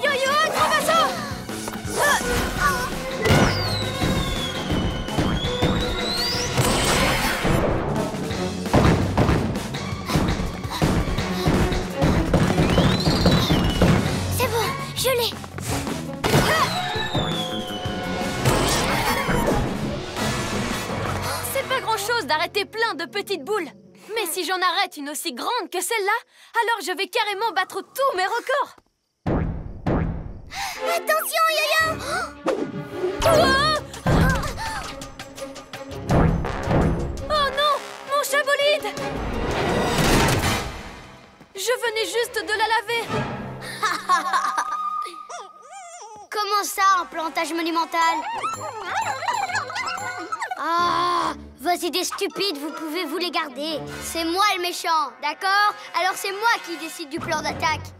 Yo-yo, acrobasso! C'est bon, je l'ai. C'est pas grand-chose d'arrêter plein de petites boules. Mais si j'en arrête une aussi grande que celle-là, alors je vais carrément battre tous mes records. Attention, Yo-Yo! Oh non, mon chat bolide! Je venais juste de la laver. Comment ça, un plantage monumental? Ah, vos idées stupides, vous pouvez vous les garder. C'est moi le méchant, d'accord? Alors c'est moi qui décide du plan d'attaque.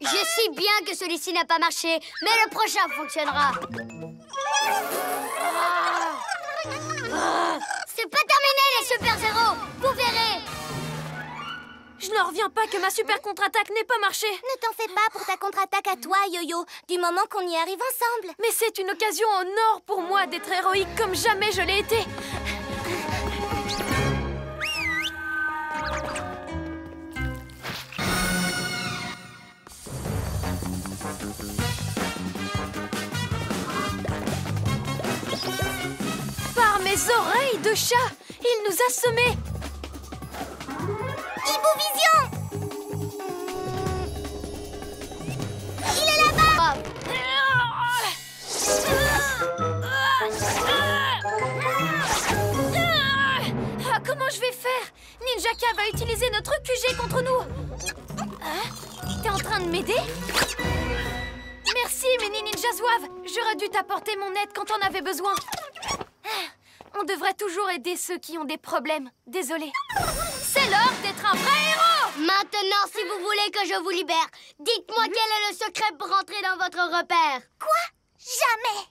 Je sais bien que celui-ci n'a pas marché, mais le prochain fonctionnera. C'est pas terminé, les super-héros. Vous verrez. Je n'en reviens pas que ma super contre-attaque n'ait pas marché. Ne t'en fais pas pour ta contre-attaque à toi, Yo-Yo, du moment qu'on y arrive ensemble. Mais c'est une occasion en or pour moi d'être héroïque comme jamais je l'ai été. Par mes oreilles de chat, il nous a semés. Hibovision! Il est là-bas! Ah, comment je vais faire? Ninjaka va utiliser notre QG contre nous. Hein? T'es en train de m'aider? Merci, Mini Ninja Zouave. J'aurais dû t'apporter mon aide quand on avait besoin. On devrait toujours aider ceux qui ont des problèmes. Désolée. C'est l'heure d'être un vrai héros! Maintenant, si vous voulez que je vous libère, dites-moi quel est le secret pour rentrer dans votre repère. Quoi? Jamais!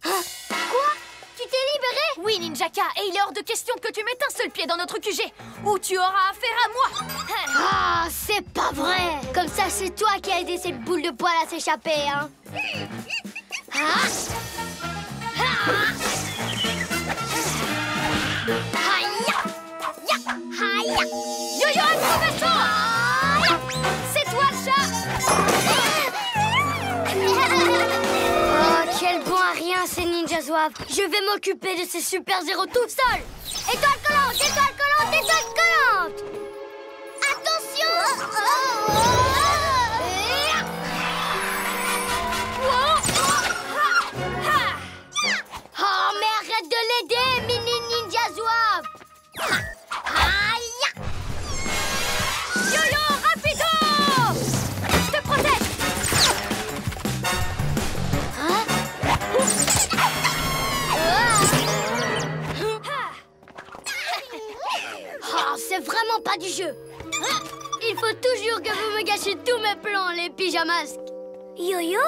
Hein? Quoi? Tu t'es libéré? Oui, Ninjaka, et il est hors de question que tu mettes un seul pied dans notre QG, ou tu auras affaire à moi. Ah, c'est pas vrai! Comme ça, c'est toi qui as aidé cette boule de poil à s'échapper, hein? Ah! Ah! Yo-yo, acrobasso! C'est toi le chat! Oh, quel bon à rien, ces Ninja Zouaves! Je vais m'occuper de ces super-héros tout seul! Étoile collante! Étoile collante! Étoile collante! Attention! Oh, mais arrête de l'aider, Mini Ninja Zouave! Yo-yo, rapido! Je te protège! Oh, c'est vraiment pas du jeu! Il faut toujours que vous me gâchiez tous mes plans, les pyjamasques! Yo-yo,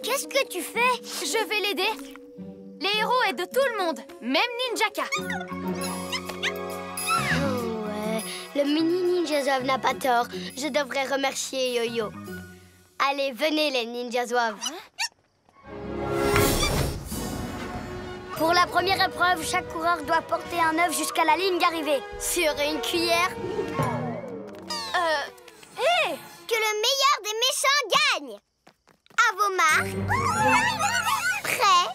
qu'est-ce que tu fais? Je vais l'aider. Les héros aident tout le monde, même Ninjaka. Oh ouais, le mini Ninja Zouave n'a pas tort. Je devrais remercier Yo-Yo. Allez, venez les Ninja Zouaves. Pour la première épreuve, chaque coureur doit porter un œuf jusqu'à la ligne d'arrivée. Sur une cuillère. Hé! Que le meilleur des méchants gagne. À vos marques. Prêts.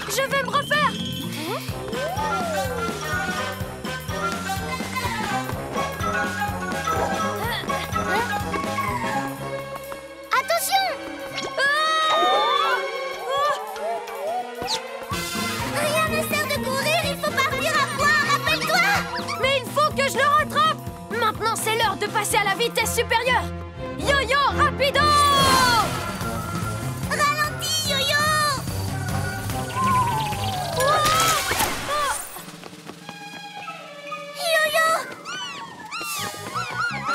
Je vais me refaire! Attention! Rien ne sert de courir, il faut partir à point, rappelle-toi! Mais il faut que je le rattrape! Maintenant, c'est l'heure de passer à la vitesse supérieure! Yo-yo, rapido! Ralentis, Yo-Yo! Yo-Yo!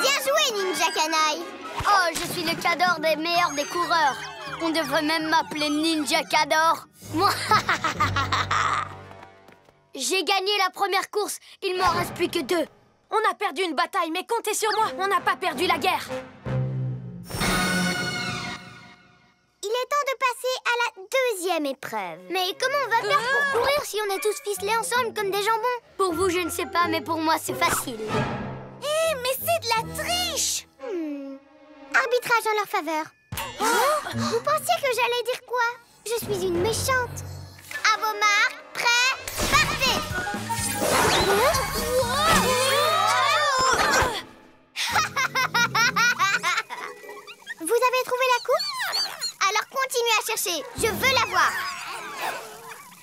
Bien joué, Ninja Canaille! Oh, je suis le cador des meilleurs des coureurs. On devrait même m'appeler Ninja Cador. Moi. J'ai gagné la première course. Il m'en reste plus que 2. On a perdu une bataille, mais comptez sur moi, on n'a pas perdu la guerre. Il est temps de passer à la deuxième épreuve. Mais comment on va faire pour courir si on est tous ficelés ensemble comme des jambons? Pour vous, je ne sais pas, mais pour moi, c'est facile. Eh, mais c'est de la triche! Arbitrage en leur faveur. Vous pensiez que j'allais dire quoi? Je suis une méchante. À vos marques, prêts, partez! Vous avez trouvé la coupe? Alors continuez à chercher, je veux la voir.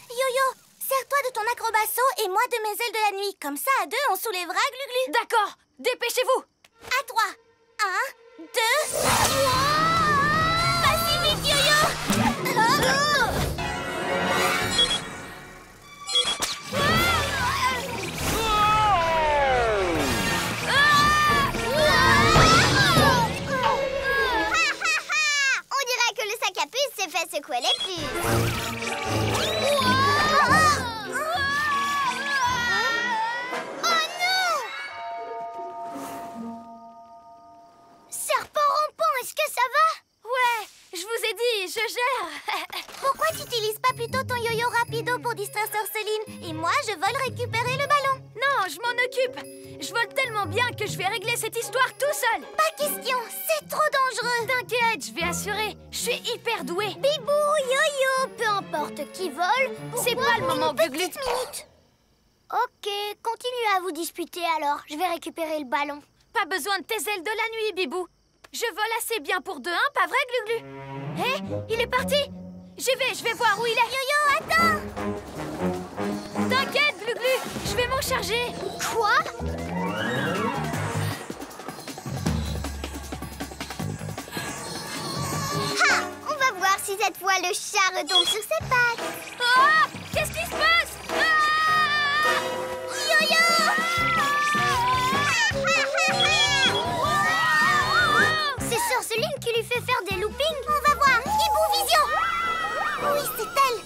Yo-Yo, sers-toi de ton acrobasso et moi de mes ailes de la nuit. Comme ça, à 2, on soulèvera Glu-Glu. D'accord, dépêchez-vous. À 3. 1, 2... Vas-y vite, Yo-Yo! On dirait que le sac à puce s'est fait secouer les puces. Oh non! Serpent rampant, est-ce que ça va? Ouais, je vous ai dit, je gère. Pourquoi tu n'utilises pas plutôt ton yo-yo rapido pour distraire Sœur Céline? Et moi, je vole récupérer le ballon. Non, je m'en occupe. Je vole tellement bien que je vais régler cette histoire tout seul. Pas question, c'est trop dangereux. T'inquiète, je vais assurer. Je suis hyper douée. Bibou, yo-yo, peu importe qui vole. C'est pas le moment, Glu-Glu. Ok, continuez à vous disputer alors. Je vais récupérer le ballon. Pas besoin de tes ailes de la nuit, Bibou. Je vole assez bien pour 2-1, pas vrai, Glu-Glu? Hé, il est parti. Je vais voir où il est. Yo-yo, attends! T'inquiète, Glu-Glu, je vais m'en charger. Quoi? Ha! On va voir si cette fois le chat retombe sur ses pattes. Ah! Qu'est-ce qui se passe? Ah! Yo-yo! C'est Sœur Céline qui lui fait faire des loopings. On va voir. Hibou Vision! Oui, c'est elle.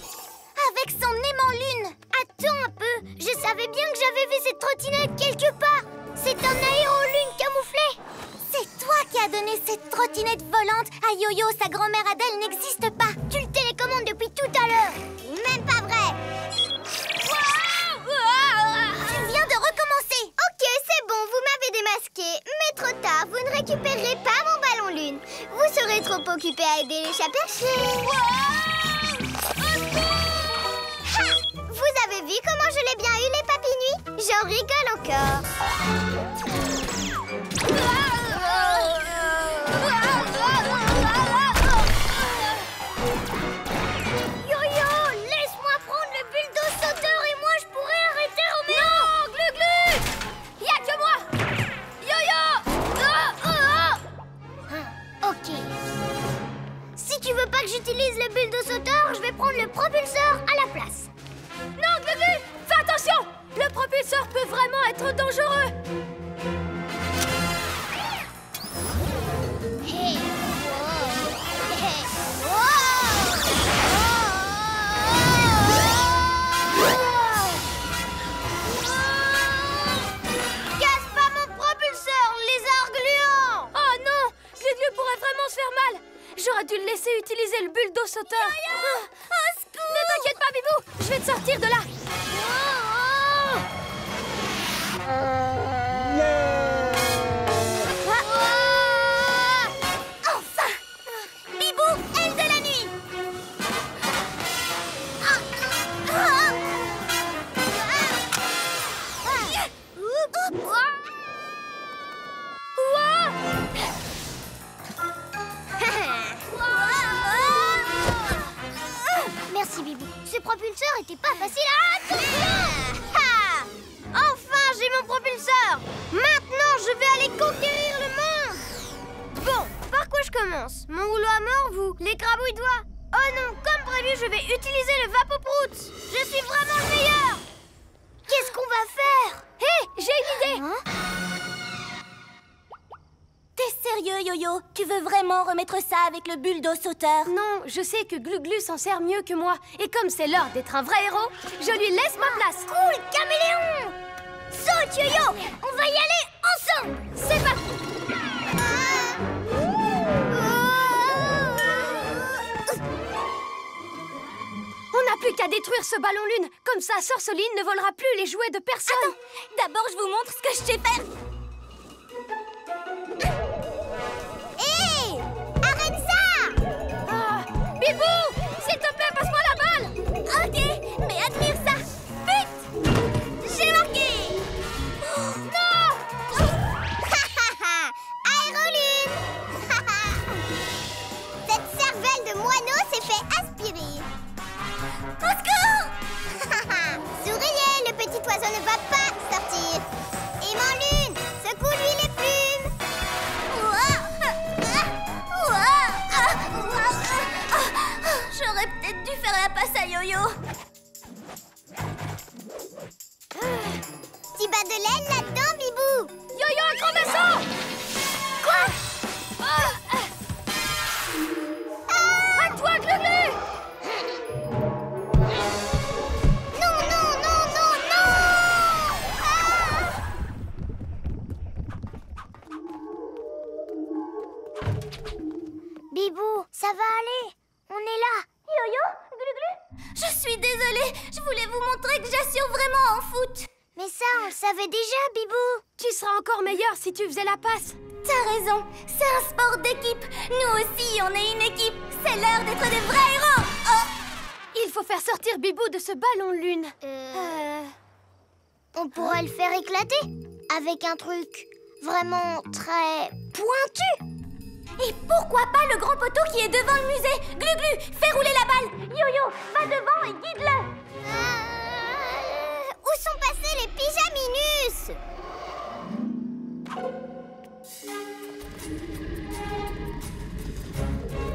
Avec son aimant lune. Attends un peu. Je savais bien que j'avais vu cette trottinette quelque part. C'est un aérolune camouflé. C'est toi qui as donné cette trottinette volante à Yo-Yo. Sa grand-mère Adèle n'existe pas. Tu le télécommandes depuis tout à l'heure. Même pas vrai. Tu viens de recommencer. Ok, c'est bon, vous m'avez démasqué. Mais trop tard, vous ne récupérerez pas mon ballon lune. Vous serez trop occupé à aider les chats perchés. Ha! Vous avez vu comment je l'ai bien eu, les papis-nuits? J'en rigole encore. Yo-yo, laisse-moi prendre le bulldozer sauteur et moi je pourrais arrêter Roméo. Non, Glu-Glu! Y'a que moi! Yo-yo! Ok. Si tu veux pas que j'utilise le bulldozer sauteur, je vais prendre le propulseur à la place. Non, Glu-Glu! Fais attention! Le propulseur peut vraiment être dangereux! Hey. Casse pas mon propulseur, lézard gluant! Oh non! Glu-Glu pourrait vraiment se faire mal! J'aurais dû le laisser utiliser le bulldozer sauteur! Ne t'inquiète pas, Bibou! Je vais te sortir de là! Enfin! Bibou, aile de la nuit! Merci Bibou. Ce propulseur était pas facile à atteindre. Enfin, j'ai mon propulseur! Maintenant, je vais aller conquérir le monde! Bon, par quoi je commence? Mon rouleau à mort, vous? Les crabouilles-doigts? Oh non, comme prévu, je vais utiliser le Vapoprout. Je suis vraiment le meilleur. Qu'est-ce qu'on va faire? Hé! J'ai une idée! T'es sérieux, Yo-Yo, tu veux vraiment remettre ça avec le bulldo sauteur? Non, je sais que Glu-Glu s'en sert mieux que moi. Et comme c'est l'heure d'être un vrai héros, je lui laisse ma place. Cool, caméléon! Saute, Yo-Yo! On va y aller ensemble! C'est parti! On n'a plus qu'à détruire ce ballon lune. Comme ça, Sorceline ne volera plus les jouets de personne. Attends, d'abord je vous montre ce que je sais faire. Hé! Arrête ça! Ah, Bibou, s'il te plaît, passe-moi la balle. Ok, mais admire ça. Vite! J'ai marqué! Non! Aérolune! Cette cervelle de moineau s'est fait aspirer. Au secours! Souriez, le petit oiseau ne va pas sortir. Aimant Lune, secoue-lui les plumes. J'aurais peut-être dû faire la passe à Yo-Yo. Tu bats de l'aile là-dedans, Bibou? Yo-Yo, un grand vaisseau! Quoi? À toi, Glu-Glu! Non, non, non, non, non! Bibou, ça va aller? On est là. Yo-Yo, Glu-Glu? Je suis désolée, je voulais vous montrer que j'assure vraiment en foot. Mais ça, on le savait déjà, Bibou. Tu seras encore meilleur si tu faisais la passe. T'as raison, c'est un sport d'équipe. Nous aussi, on est une équipe. C'est l'heure d'être des vrais héros. Oh! Il faut faire sortir Bibou de ce ballon lune. On pourrait le faire éclater avec un truc vraiment très pointu. Et pourquoi pas le grand poteau qui est devant le musée? Glu-Glu, fais rouler la balle. Yo-Yo, va devant et guide-le. Où sont passés les pyjaminus?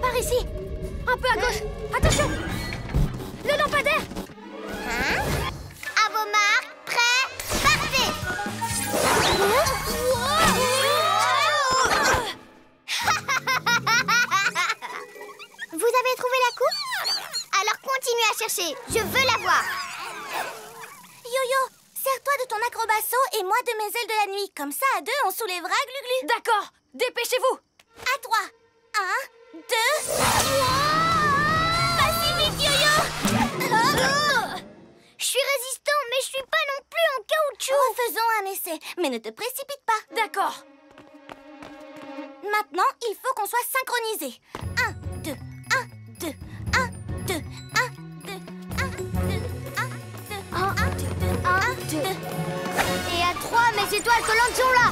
Par ici. Un peu à gauche. Attention. Le lampadaire. Hein? À vos marques, prêts, partez. Vous avez trouvé la coupe? Alors continuez à chercher, je veux la voir. Yo-Yo, sers-toi de ton acrobasso et moi de mes ailes de la nuit. Comme ça, à deux, on soulèvera Glu-Glu. D'accord. Dépêchez-vous. À toi. 1, 2... Vas-y vite, Yo-Yo. Je suis résistant, mais je suis pas non plus en caoutchouc. Faisons un essai, mais ne te précipite pas. D'accord. Maintenant, il faut qu'on soit synchronisés. 1, 2, 1, 2, 1, 2, 1, 2, 1, 2, 1, 2, 1, 2, 1, 2. Et à 3, mes étoiles collantes sont là!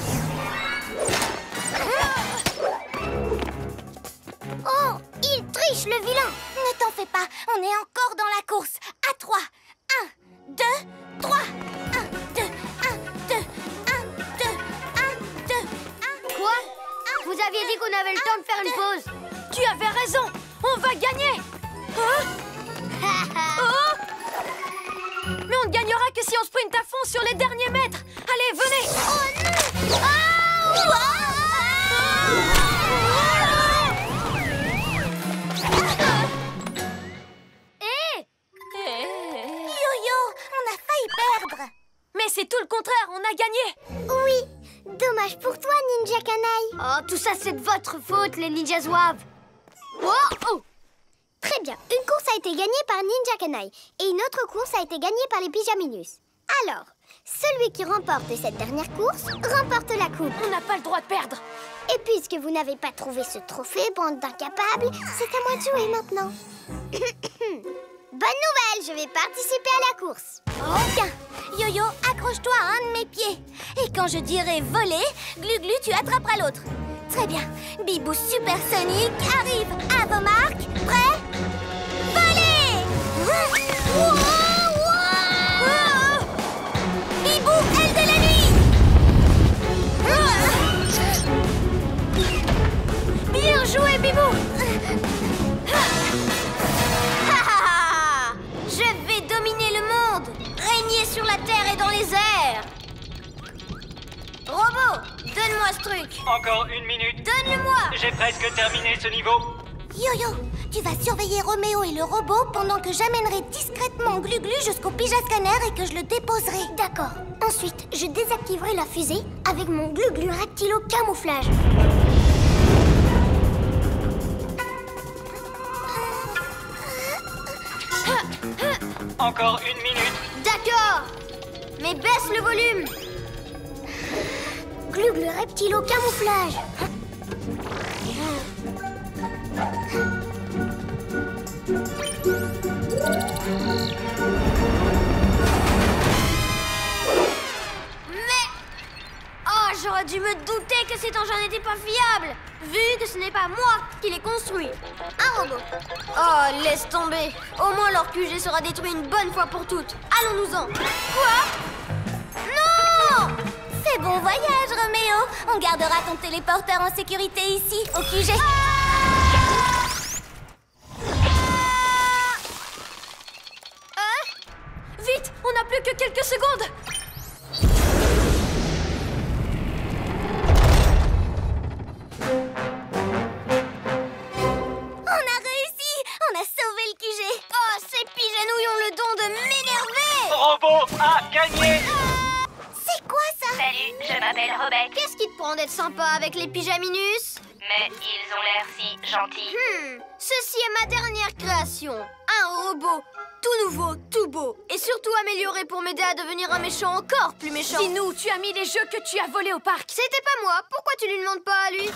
Oh, il triche, le vilain! Ne t'en fais pas, on est encore dans la course. À 3. 1, 2, 3. 1, 2, 1, 2, 1, 2, 1, 2, 1. Quoi? Vous aviez dit qu'on avait le temps de faire une pause. Tu avais raison. On va gagner. Hein? Oh! Mais on ne gagnera que si on sprinte à fond sur les derniers mètres. Allez, venez. Oh non! Yo-Yo, on a failli perdre. Mais c'est tout le contraire, on a gagné. Oui, dommage pour toi, Ninja Canaille. Oh, tout ça, c'est de votre faute, les ninjas zouaves. Oh, oh. Très bien, une course a été gagnée par Ninja Canaille et une autre course a été gagnée par les Pyjaminus. Alors, celui qui remporte cette dernière course remporte la coupe. On n'a pas le droit de perdre. Et puisque vous n'avez pas trouvé ce trophée, bande d'incapables, c'est à moi de jouer maintenant. Bonne nouvelle, je vais participer à la course. Oh, tiens, Yo-Yo, accroche-toi à un de mes pieds. Et quand je dirai voler, Glu-Glu, tu attraperas l'autre. Très bien. Bibou Supersonic arrive. À vos marques. Prêts? Voler! Bibou, aile de la nuit! Bien joué, Bibou! Je vais dominer le monde, régner sur la terre et dans les airs. Robot, Donne-moi ce truc. Encore une minute. Donne-le-moi. J'ai presque terminé ce niveau. Yo-Yo, tu vas surveiller Roméo et le robot pendant que j'amènerai discrètement Glu-Glu jusqu'au Pyja Scanner et que je le déposerai. D'accord. Ensuite, je désactiverai la fusée avec mon Glu-Glu reptilo camouflage. Encore une minute. D'accord. Mais baisse le volume. Glu-Glu reptilo camouflage. J'aurais dû me douter que cet engin n'était pas fiable, vu que ce n'est pas moi qui l'ai construit. Un robot. Oh, laisse tomber. Au moins leur QG sera détruit une bonne fois pour toutes. Allons-nous-en. Quoi? Non! C'est bon voyage, Roméo. On gardera ton téléporteur en sécurité ici, au QG. Vite, on n'a plus que quelques secondes. Robot a gagné. C'est quoi ça? Salut, je m'appelle Rebecca. Qu'est-ce qui te prend d'être sympa avec les pyjaminus? Mais ils ont l'air si gentils. Ceci est ma dernière création. Un robot, tout nouveau, tout beau. Et surtout amélioré pour m'aider à devenir un méchant encore plus méchant. Dis-nous, tu as mis les jeux que tu as volés au parc. C'était pas moi, pourquoi tu lui demandes pas à lui?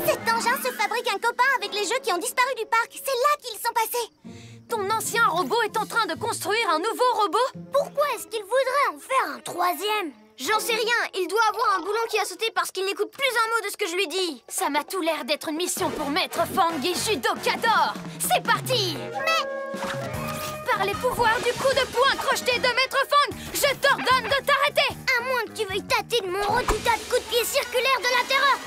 Cet engin se fabrique un copain avec les jeux qui ont disparu du parc. C'est là qu'ils sont passés. Ton ancien robot est en train de construire un nouveau robot? Pourquoi est-ce qu'il voudrait en faire un troisième? J'en sais rien, il doit avoir un boulon qui a sauté parce qu'il n'écoute plus un mot de ce que je lui dis. Ça m'a tout l'air d'être une mission pour Maître Fang et Judokador. C'est parti! Mais... par les pouvoirs du coup de poing crocheté de Maître Fang, je t'ordonne de t'arrêter! À moins que tu veuilles tâter de mon redoutable coup de pied circulaire de la terreur.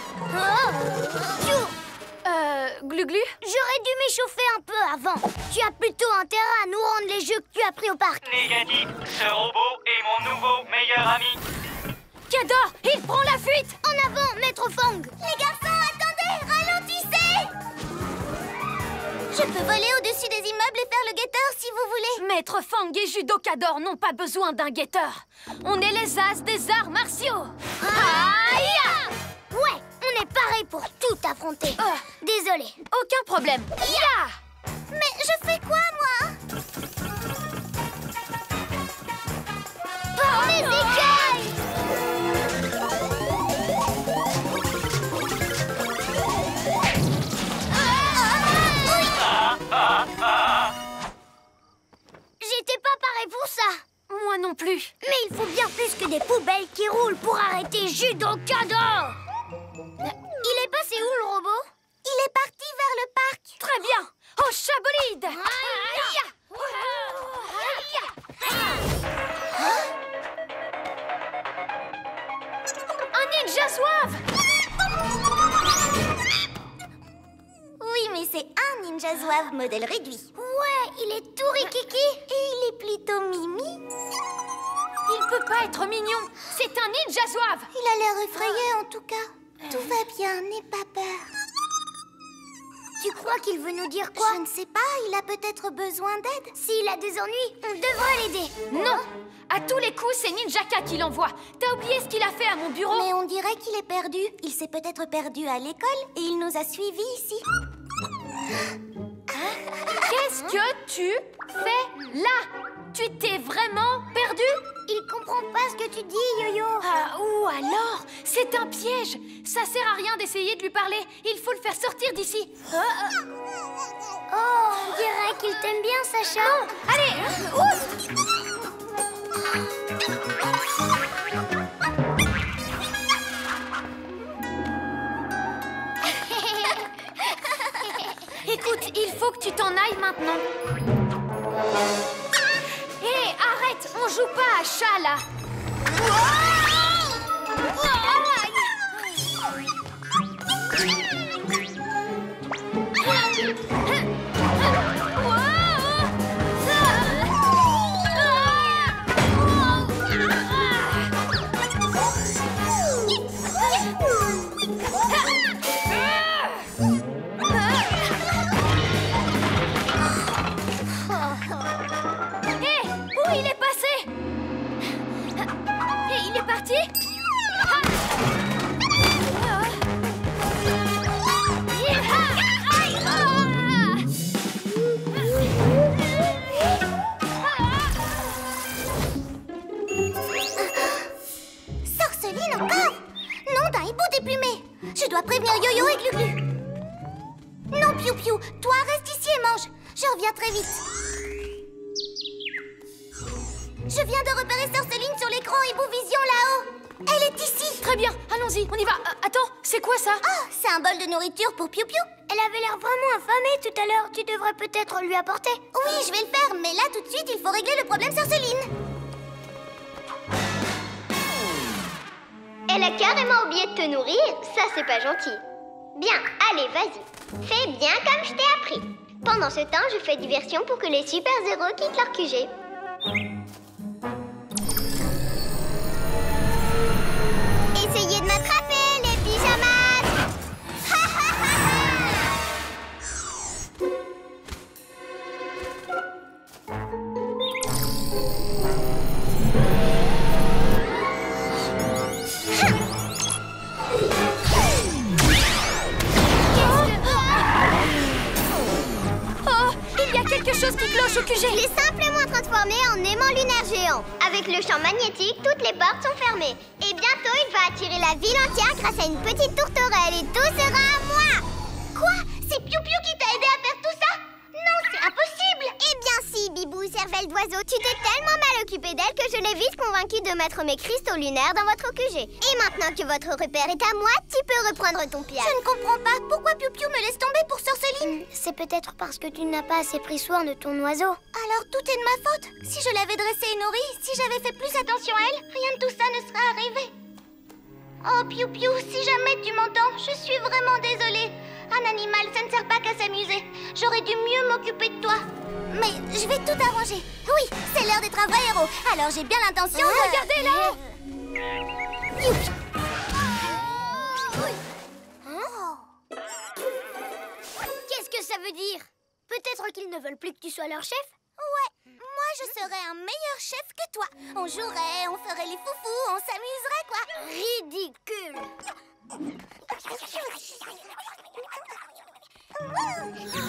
Glu-Glu? J'aurais dû m'échauffer un peu avant. Tu as plutôt intérêt à nous rendre les jeux que tu as pris au parc. Négatif, ce robot est mon nouveau meilleur ami. Kador, il prend la fuite! En avant, Maître Fang! Les garçons, attendez! Ralentissez! Je peux voler au-dessus des immeubles et faire le guetteur si vous voulez. Maître Fang et Judokador n'ont pas besoin d'un guetteur. On est les as des arts martiaux. Aïe! Ouais, on est pareil pour tout affronter. Désolé. Aucun problème. Ya! Mais je fais quoi, moi? Par les écailles! J'étais pas pareil pour ça. Moi non plus. Mais il faut bien plus que des poubelles qui roulent pour arrêter Judokador. Il est passé où, le robot? Il est parti vers le parc. Très bien. Au chabolide! Un ninja zouave! Oui, mais c'est un ninja zouave modèle réduit. Ouais, il est tout rikiki. Et il est plutôt mimi. Il peut pas être mignon. C'est un ninja zouave. Il a l'air effrayé en tout cas. Tout va bien, n'aie pas peur. Tu crois qu'il veut nous dire quoi? Je ne sais pas, il a peut-être besoin d'aide. S'il a des ennuis, on devrait l'aider. Non. À tous les coups, c'est Ninjaka qui l'envoie. T'as oublié ce qu'il a fait à mon bureau? Mais on dirait qu'il est perdu. Il s'est peut-être perdu à l'école et il nous a suivis ici. Qu'est-ce que tu fais là? Tu t'es vraiment perdu? Il comprend pas ce que tu dis, Yo-Yo. Ah, ou alors, c'est un piège. Ça sert à rien d'essayer de lui parler. Il faut le faire sortir d'ici. Oh, on dirait qu'il t'aime bien, Sacha. Non, allez, ouf! Écoute, il faut que tu t'en ailles maintenant. Hé, arrête, on joue pas à chat là. Où il est passé? Et il est parti? Sorceline encore? Non, d'un hibou déplumé. Je dois prévenir Yo-Yo et Glu-Glu. Non, Piou-Piou, toi reste ici et mange. Je reviens très vite. Je viens de repérer Sorceline sur l'écran Hibou Vision là-haut. Elle est ici. Très bien, allons-y, on y va. Attends, c'est quoi ça? Oh, c'est un bol de nourriture pour Piou-Piou. Elle avait l'air vraiment affamée tout à l'heure. Tu devrais peut-être lui apporter. Oui, je vais le faire, mais là tout de suite, il faut régler le problème Sorceline. Elle a carrément oublié de te nourrir. Ça, c'est pas gentil. Bien, allez, vas-y. Fais bien comme je t'ai appris. Pendant ce temps, je fais diversion pour que les super-héros quittent leur QG. Essayez de m'attraper, les pyjamas! Ha ha ha Oh, il y a quelque chose qui cloche au QG. Je l'ai simplement transformé en aimant lunaire géant. Avec le champ magnétique, toutes les portes sont fermées. Et bientôt, il va attirer la ville entière grâce à une petite tourterelle. Et tout sera à moi. Quoi? C'est Piou-Piou qui t'a aidé à faire tout ça? Non, c'est impossible. Eh bien si, Bibou, cervelle d'oiseau, tu t'es tellement mal occupé d'elle que je l'ai vite convaincue de mettre mes cristaux lunaires dans votre QG. Et maintenant que votre repère est à moi, tu peux reprendre ton piège. Je ne comprends pas. Pourquoi Piou-Piou me laisse tomber pour Sorceline? C'est peut-être parce que tu n'as pas assez pris soin de ton oiseau. Alors tout est de ma faute. Si je l'avais dressée et nourrie, si j'avais fait plus attention à elle, rien de tout ça ne serait arrivé. Oh Piou-Piou, si jamais tu m'entends, je suis vraiment désolée. Un animal, ça ne sert pas qu'à s'amuser. J'aurais dû mieux m'occuper de toi. Mais je vais tout arranger. Oui, c'est l'heure d'être un vrai héros. Alors j'ai bien l'intention de... Regardez là! Youpi. Qu'est-ce que ça veut dire? Peut-être qu'ils ne veulent plus que tu sois leur chef? Ouais, moi je serais un meilleur chef que toi. On jouerait, on ferait les foufous, on s'amuserait quoi. Ridicule!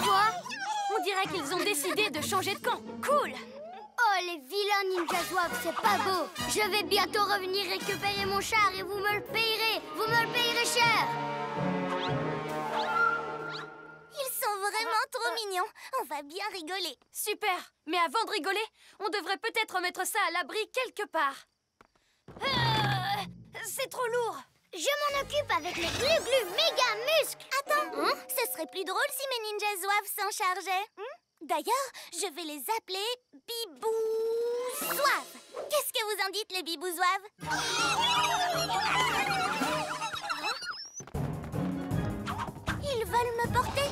Quoi? On dirait qu'ils ont décidé de changer de camp. Cool! Oh, les vilains ninja zouaves, c'est pas beau! Je vais bientôt revenir récupérer mon char et vous me le payerez! Vous me le payerez cher! Ils sont vraiment trop mignons. On va bien rigoler. Super! Mais avant de rigoler, on devrait peut-être mettre ça à l'abri quelque part. C'est trop lourd! Je m'en occupe avec les glu-glu méga muscles! Attends, ce serait plus drôle si mes ninjas zouaves s'en chargeaient. D'ailleurs, je vais les appeler Bibou Zouaves. Qu'est-ce que vous en dites, les Bibou Zouaves? Ils veulent me porter.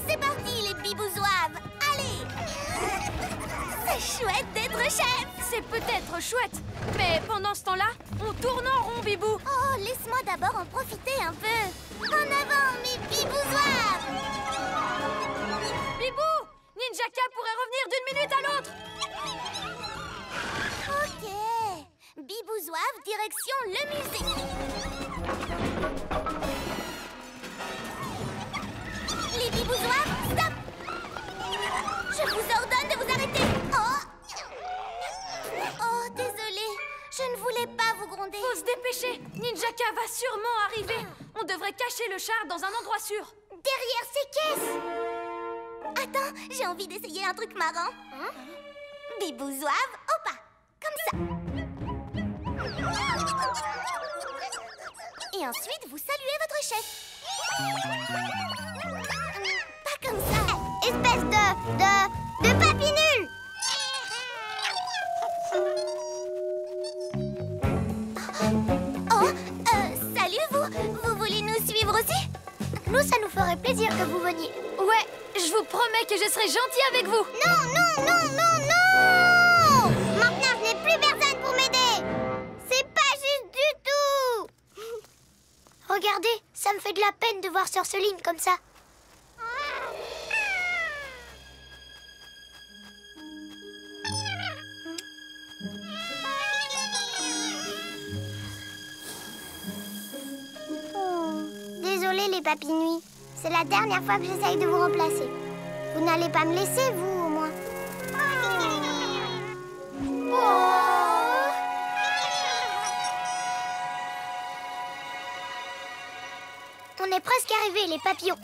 C'est parti, les Bibou Zouaves. Allez! C'est chouette d'être chef. C'est peut-être chouette, mais pendant ce temps-là, on tourne en rond, Bibou. Oh, laisse-moi d'abord en profiter un peu. En avant, mes Bibou Zouaves. Bibou! Ninjaka pourrait revenir d'une minute à l'autre. Ok. Bibou Zouave, direction le musée. Les Bibou Zouaves, stop! Je vous ordonne de vous arrêter. Oh, désolée. Je ne voulais pas vous gronder. Faut se dépêcher. Ninjaka va sûrement arriver. On devrait cacher le char dans un endroit sûr. Derrière ces caisses. Attends, j'ai envie d'essayer un truc marrant. Bibou Zouave, hoppa, comme ça. Et ensuite, vous saluez votre chef. Pas comme ça. Espèce de papy nul! Oh, salut vous. Vous voulez nous suivre aussi? Nous, ça nous ferait plaisir que vous veniez. Ouais, je vous promets que je serai gentille avec vous. Non! Maintenant, je n'ai plus personne pour m'aider. C'est pas juste du tout. Regardez, ça me fait de la peine de voir Sorceline comme ça. les Papinuis. C'est la dernière fois que j'essaye de vous remplacer. Vous n'allez pas me laisser, vous, au moins. On est presque arrivés, les papillons.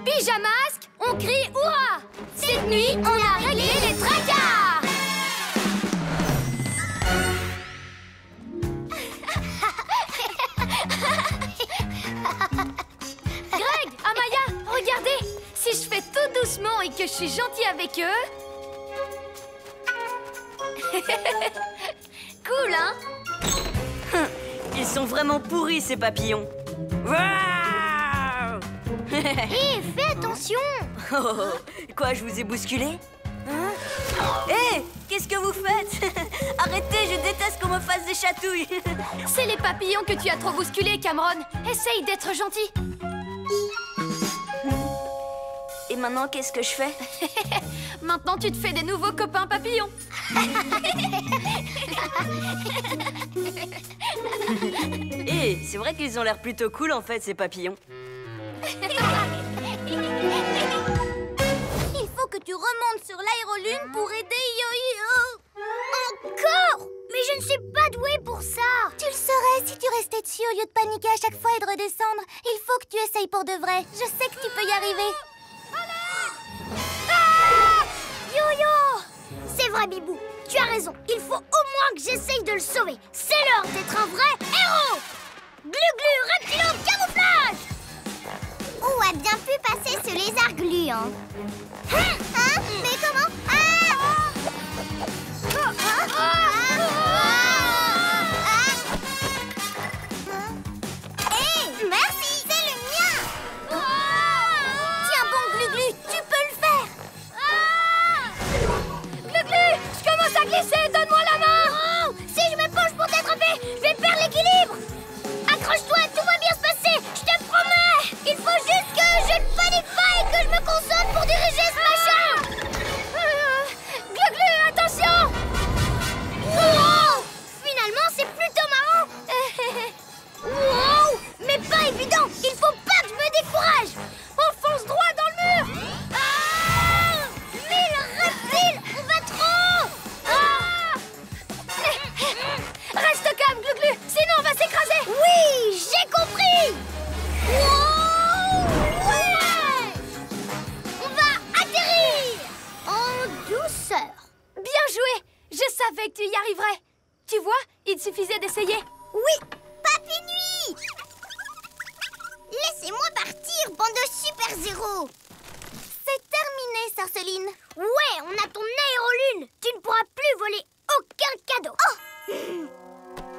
Pyjamasque, on crie hurrah! Cette nuit, on a réglé les tracas! Greg, Amaya, regardez! Si je fais tout doucement et que je suis gentil avec eux... Cool, hein? Ils sont vraiment pourris, ces papillons. Waouh! Hé, fais attention! Oh, quoi, je vous ai bousculé? Hé, qu'est-ce que vous faites? Arrêtez, je déteste qu'on me fasse des chatouilles. C'est les papillons que tu as trop bousculés, Cameron. Essaye d'être gentil. Et maintenant, qu'est-ce que je fais? Maintenant, tu te fais des nouveaux copains papillons. Hé, c'est vrai qu'ils ont l'air plutôt cool, en fait, ces papillons. Il faut que tu remontes sur l'aérolune pour aider Yo-Yo. Encore? Mais je ne suis pas douée pour ça. Tu le serais si tu restais dessus au lieu de paniquer à chaque fois et de redescendre. Il faut que tu essayes pour de vrai. Je sais que tu peux y arriver. Ah! Yo-Yo! C'est vrai, Bibou. Tu as raison. Il faut au moins que j'essaye de le sauver. C'est l'heure d'être un vrai héros. Glu-glu, reptilon, camouflage! Où a bien pu passer ce lézard gluant? Hein? Mais comment? Hé, merci, c'est le mien! Tiens bon, Glu-glu, tu peux le faire! Glu-glu, je commence à glisser, donne-moi la main! Oh, si je me penche pour t'attraper, je vais perdre l'équilibre! Accroche-toi, tout va bien se passer, je te promets! Il faut juste que je ne panique pas et que je me concentre pour diriger ce machin! Glu-glu, attention! Wow! Finalement, c'est plutôt marrant! Wow! Mais pas évident! Il faut pas que je me décourage! On fonce droit dans le mur! Ah! Mais le reptile! On va trop! Reste calme, Glu-glu, sinon on va s'écraser! Oui! J'ai compris! Wow! Ouais! On va atterrir! En douceur! Bien joué! Je savais que tu y arriverais! Tu vois, il suffisait d'essayer. Oui! Papinuis! Laissez-moi partir, bande de super-héros! C'est terminé, Sorceline! Ouais, on a ton aérolune! Tu ne pourras plus voler aucun cadeau! Oh!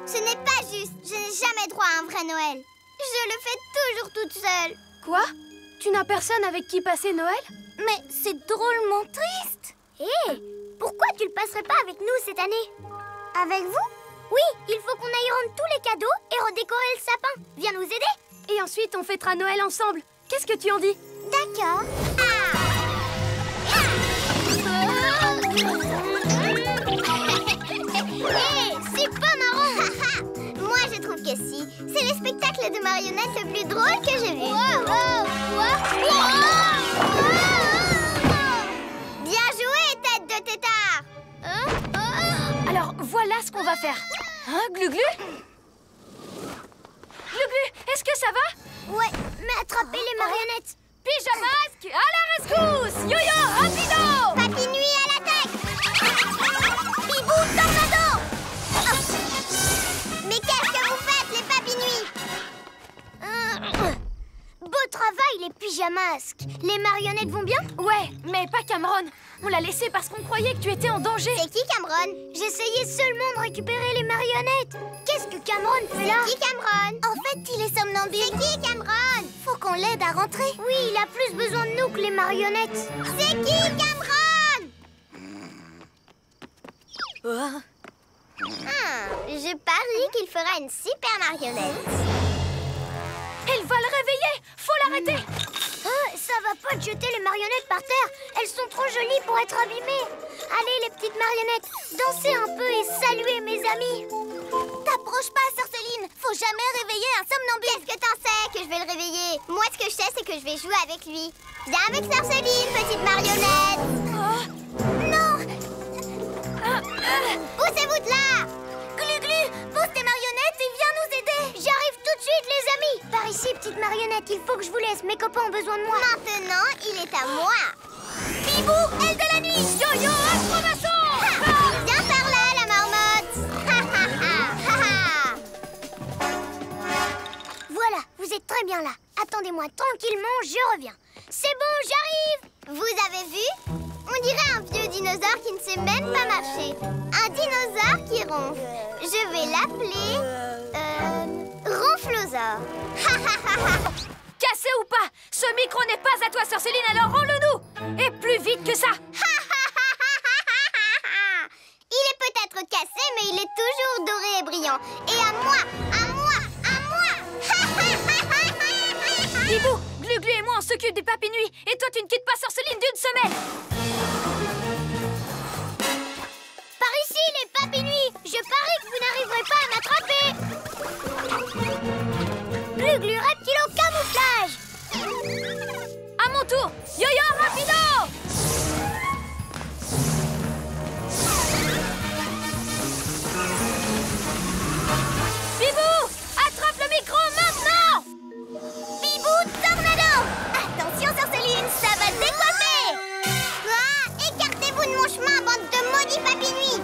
Ce n'est pas juste, je n'ai jamais droit à un vrai Noël. Je le fais toujours toute seule. Quoi? Tu n'as personne avec qui passer Noël? Mais c'est drôlement triste. Hé, pourquoi tu le passerais pas avec nous cette année? Avec vous? Oui, il faut qu'on aille rendre tous les cadeaux et redécorer le sapin. Viens nous aider. Et ensuite, on fêtera Noël ensemble. Qu'est-ce que tu en dis? D'accord. Hé, c'est pas marrant. Moi, je trouve que si. C'est le spectacle de marionnettes le plus drôle que j'ai vu. Bien joué, tête de tétard. Alors, voilà ce qu'on va faire. Hein, Glu-glu? Glu-glu, est-ce que ça va? Ouais, mais attrapez les marionnettes. Pyjamasque, à la rescousse! Yo-yo, rapido! Papinuis à l'attaque. Bibou, tornado. Mais qu'est-ce que vous faites, les Papinuis? Beau travail, les pyjamasques. Les marionnettes vont bien? Ouais, mais pas Cameron. On l'a laissé parce qu'on croyait que tu étais en danger. C'est qui, Cameron? J'essayais seulement de récupérer les marionnettes. Qu'est-ce que Cameron fait là? C'est qui, Cameron? En fait, il est somnambule. C'est qui, Cameron? Faut qu'on l'aide à rentrer. Oui, il a plus besoin de nous que les marionnettes. C'est qui, Cameron? Je parie qu'il fera une super marionnette. Elle va le réveiller. Faut l'arrêter. Ça va pas. pas de jeter les marionnettes par terre. Elles sont trop jolies pour être abîmées. Allez, les petites marionnettes, dansez un peu et saluez mes amis. T'approches pas, Sorceline. Faut jamais réveiller un somnambule. Qu'est-ce que t'en sais que je vais le réveiller? Moi, ce que je sais, c'est que je vais jouer avec lui. Viens avec Sorceline, petite marionnette. Oh, Non. Poussez-vous de là. Glu-Glu, pose tes marionnettes et viens nous aider. J'arrive tout de suite, les amis. Par ici, petite marionnette, il faut que je vous laisse. Mes copains ont besoin de moi. Maintenant, il est à moi. Bibou, aile de la nuit. Yo-yo, acrobasson! Viens par là, la marmotte. Voilà, vous êtes très bien là. Attendez-moi tranquillement, je reviens. C'est bon, j'arrive. Vous avez vu? On dirait un vieux dinosaure qui ne sait même pas marcher. Un dinosaure qui ronfle. Je vais l'appeler... Ronflosaure. Cassé ou pas, ce micro n'est pas à toi, Sorceline, alors rends-le-nous! Et plus vite que ça! Il est peut-être cassé, mais il est toujours doré et brillant. Et à moi, à moi, à moi. Bibou, Glu-Glu et moi on s'occupe des papinouis, et toi tu ne quittes pas Sorceline d'une semaine! Par ici, les papinouis. Je parie que vous n'arriverez pas à m'attraper. Glu-Glu, reptile au camouflage. À mon tour, Yo-Yo rapido! Bibou, attrape le micro maintenant! Bibou, tornado. Attention, Sorceline, ça va décoiffer. Ah, écartez-vous de mon chemin, bande de maudits papinouis.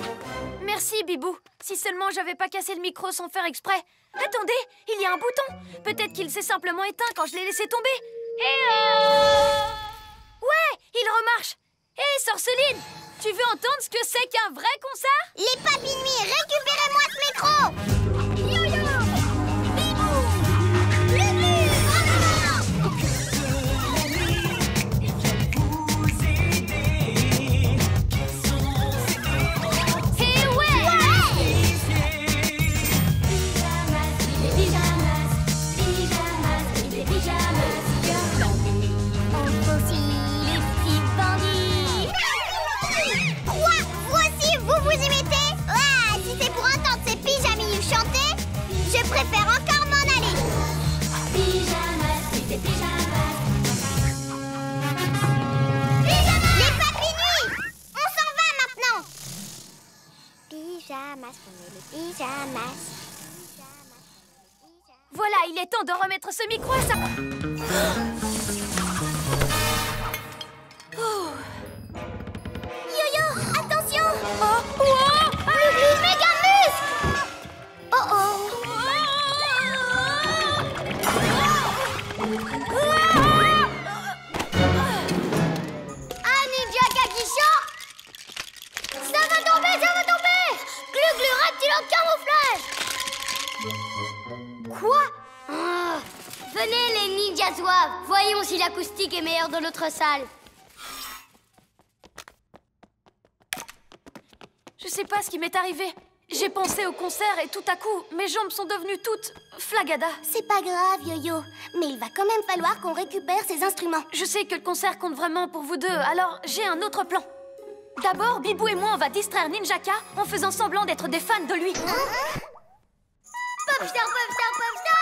Merci, Bibou. Si seulement j'avais pas cassé le micro sans faire exprès. Attendez, il y a un bouton. Peut-être qu'il s'est simplement éteint quand je l'ai laissé tomber. Ouais, il remarche. Hé, Sorceline, tu veux entendre ce que c'est qu'un vrai concert? Les papinouis, récupérez-moi ce micro. Yo-yo, Bibou, Glu-Glu, en avant. Et ouais! Quoi? Vous aussi, vous imitez? Ah, si c'est pour entendre ces pyjamis chanter, je préfère encore m'en aller. Les papinouis, on s'en va maintenant. Pyjamas, on est les pyjamas. Voilà, il est temps de remettre ce micro à sa... Yo-yo, attention. Oh, wow! Glu-Glu, méga muscle. Oh oh. Un ninjaka qui chante. Ça va tomber, ça va tomber. Glu-Glu, reptile au camouflage. Quoi? Venez les ninjas zouaves. Voyons si l'acoustique est meilleure dans notre salle. Je sais pas ce qui m'est arrivé. J'ai pensé au concert et tout à coup, mes jambes sont devenues toutes flagada. C'est pas grave, Yo-Yo, mais il va quand même falloir qu'on récupère ces instruments. Je sais que le concert compte vraiment pour vous deux, alors j'ai un autre plan. D'abord, Bibou et moi, on va distraire Ninjaka en faisant semblant d'être des fans de lui. Popstar, popstar, popstar.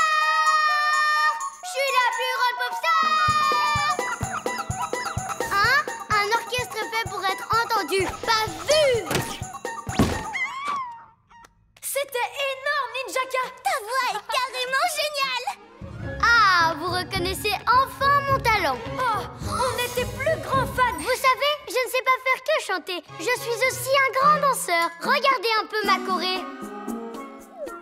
Je suis la plus grande popstar. Hein? Un orchestre fait pour être entendu, pas vu. C'était énorme, Ninjaka! Ta voix est carrément géniale. Ah, vous reconnaissez enfin mon talent. Oh, on était plus grands fans! Vous savez, je ne sais pas faire que chanter. Je suis aussi un grand danseur. Regardez un peu ma choré.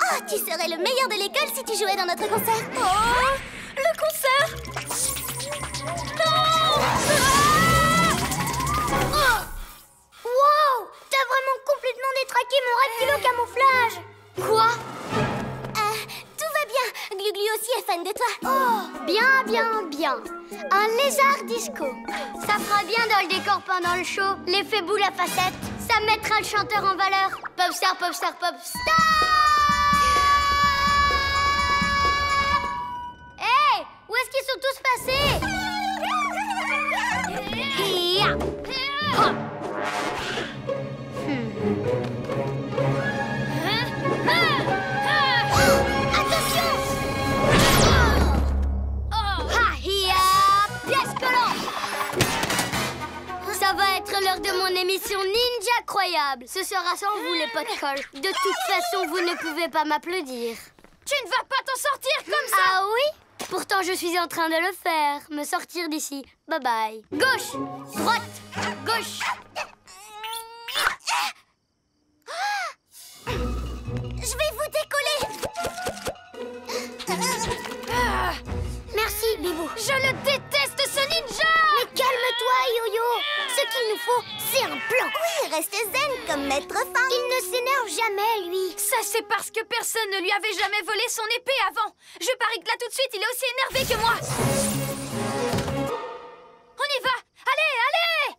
Oh, tu serais le meilleur de l'école si tu jouais dans notre concert. Oh, le concert! Non! Oh. Wow, t'as vraiment complètement détraqué mon reptile au camouflage. Quoi? Tout va bien. Glu-Glu aussi est fan de toi. Oh, bien, bien, bien. Un lézard disco. Ça fera bien dans le décor pendant le show. L'effet boule à facettes. Ça mettra le chanteur en valeur. Popstar, popstar, popstar. Hé, où est-ce qu'ils sont tous passés? mission ninja croyable. Ce sera sans vous, les potes colle. De toute façon, vous ne pouvez pas m'applaudir. Tu ne vas pas t'en sortir comme ça! Ah oui? Pourtant, je suis en train de le faire. Me sortir d'ici. Bye bye. Gauche, droite, gauche. Je vais vous décoller. Merci, Bibou. Je le déteste, ce ninja! Mais calme-toi, Yo-Yo. Ce qu'il nous faut, c'est un plan. Oui, reste zen comme Maître Fang. Il ne s'énerve jamais, lui. Ça, c'est parce que personne ne lui avait jamais volé son épée avant. Je parie que là, tout de suite, il est aussi énervé que moi. On y va! Allez, allez!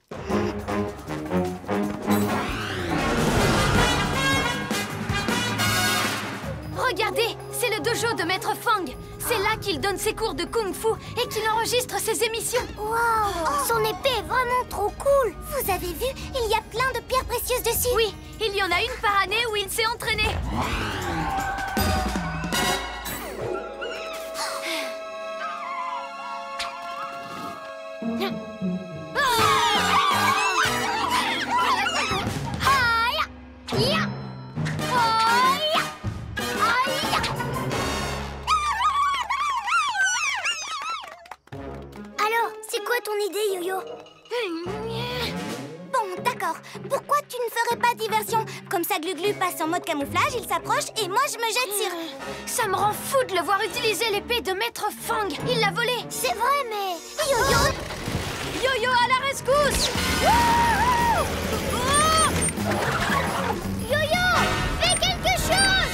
Regardez, c'est le dojo de Maître Fang. C'est là qu'il donne ses cours de kung-fu et qu'il enregistre ses émissions. Wow, son épée est vraiment trop cool. Vous avez vu, il y a plein de pierres précieuses dessus. Oui, il y en a une par année où il s'est entraîné. Alors, c'est quoi ton idée, Yo-Yo? Bon, d'accord. Pourquoi tu ne ferais pas diversion? Comme ça, Glu-Glu passe en mode camouflage, il s'approche et moi, je me jette sur... Ça me rend fou de le voir utiliser l'épée de Maître Fang. Il l'a volée. C'est vrai, mais... Yo-Yo... Yo-Yo à la rescousse! Yo-Yo, fais quelque chose!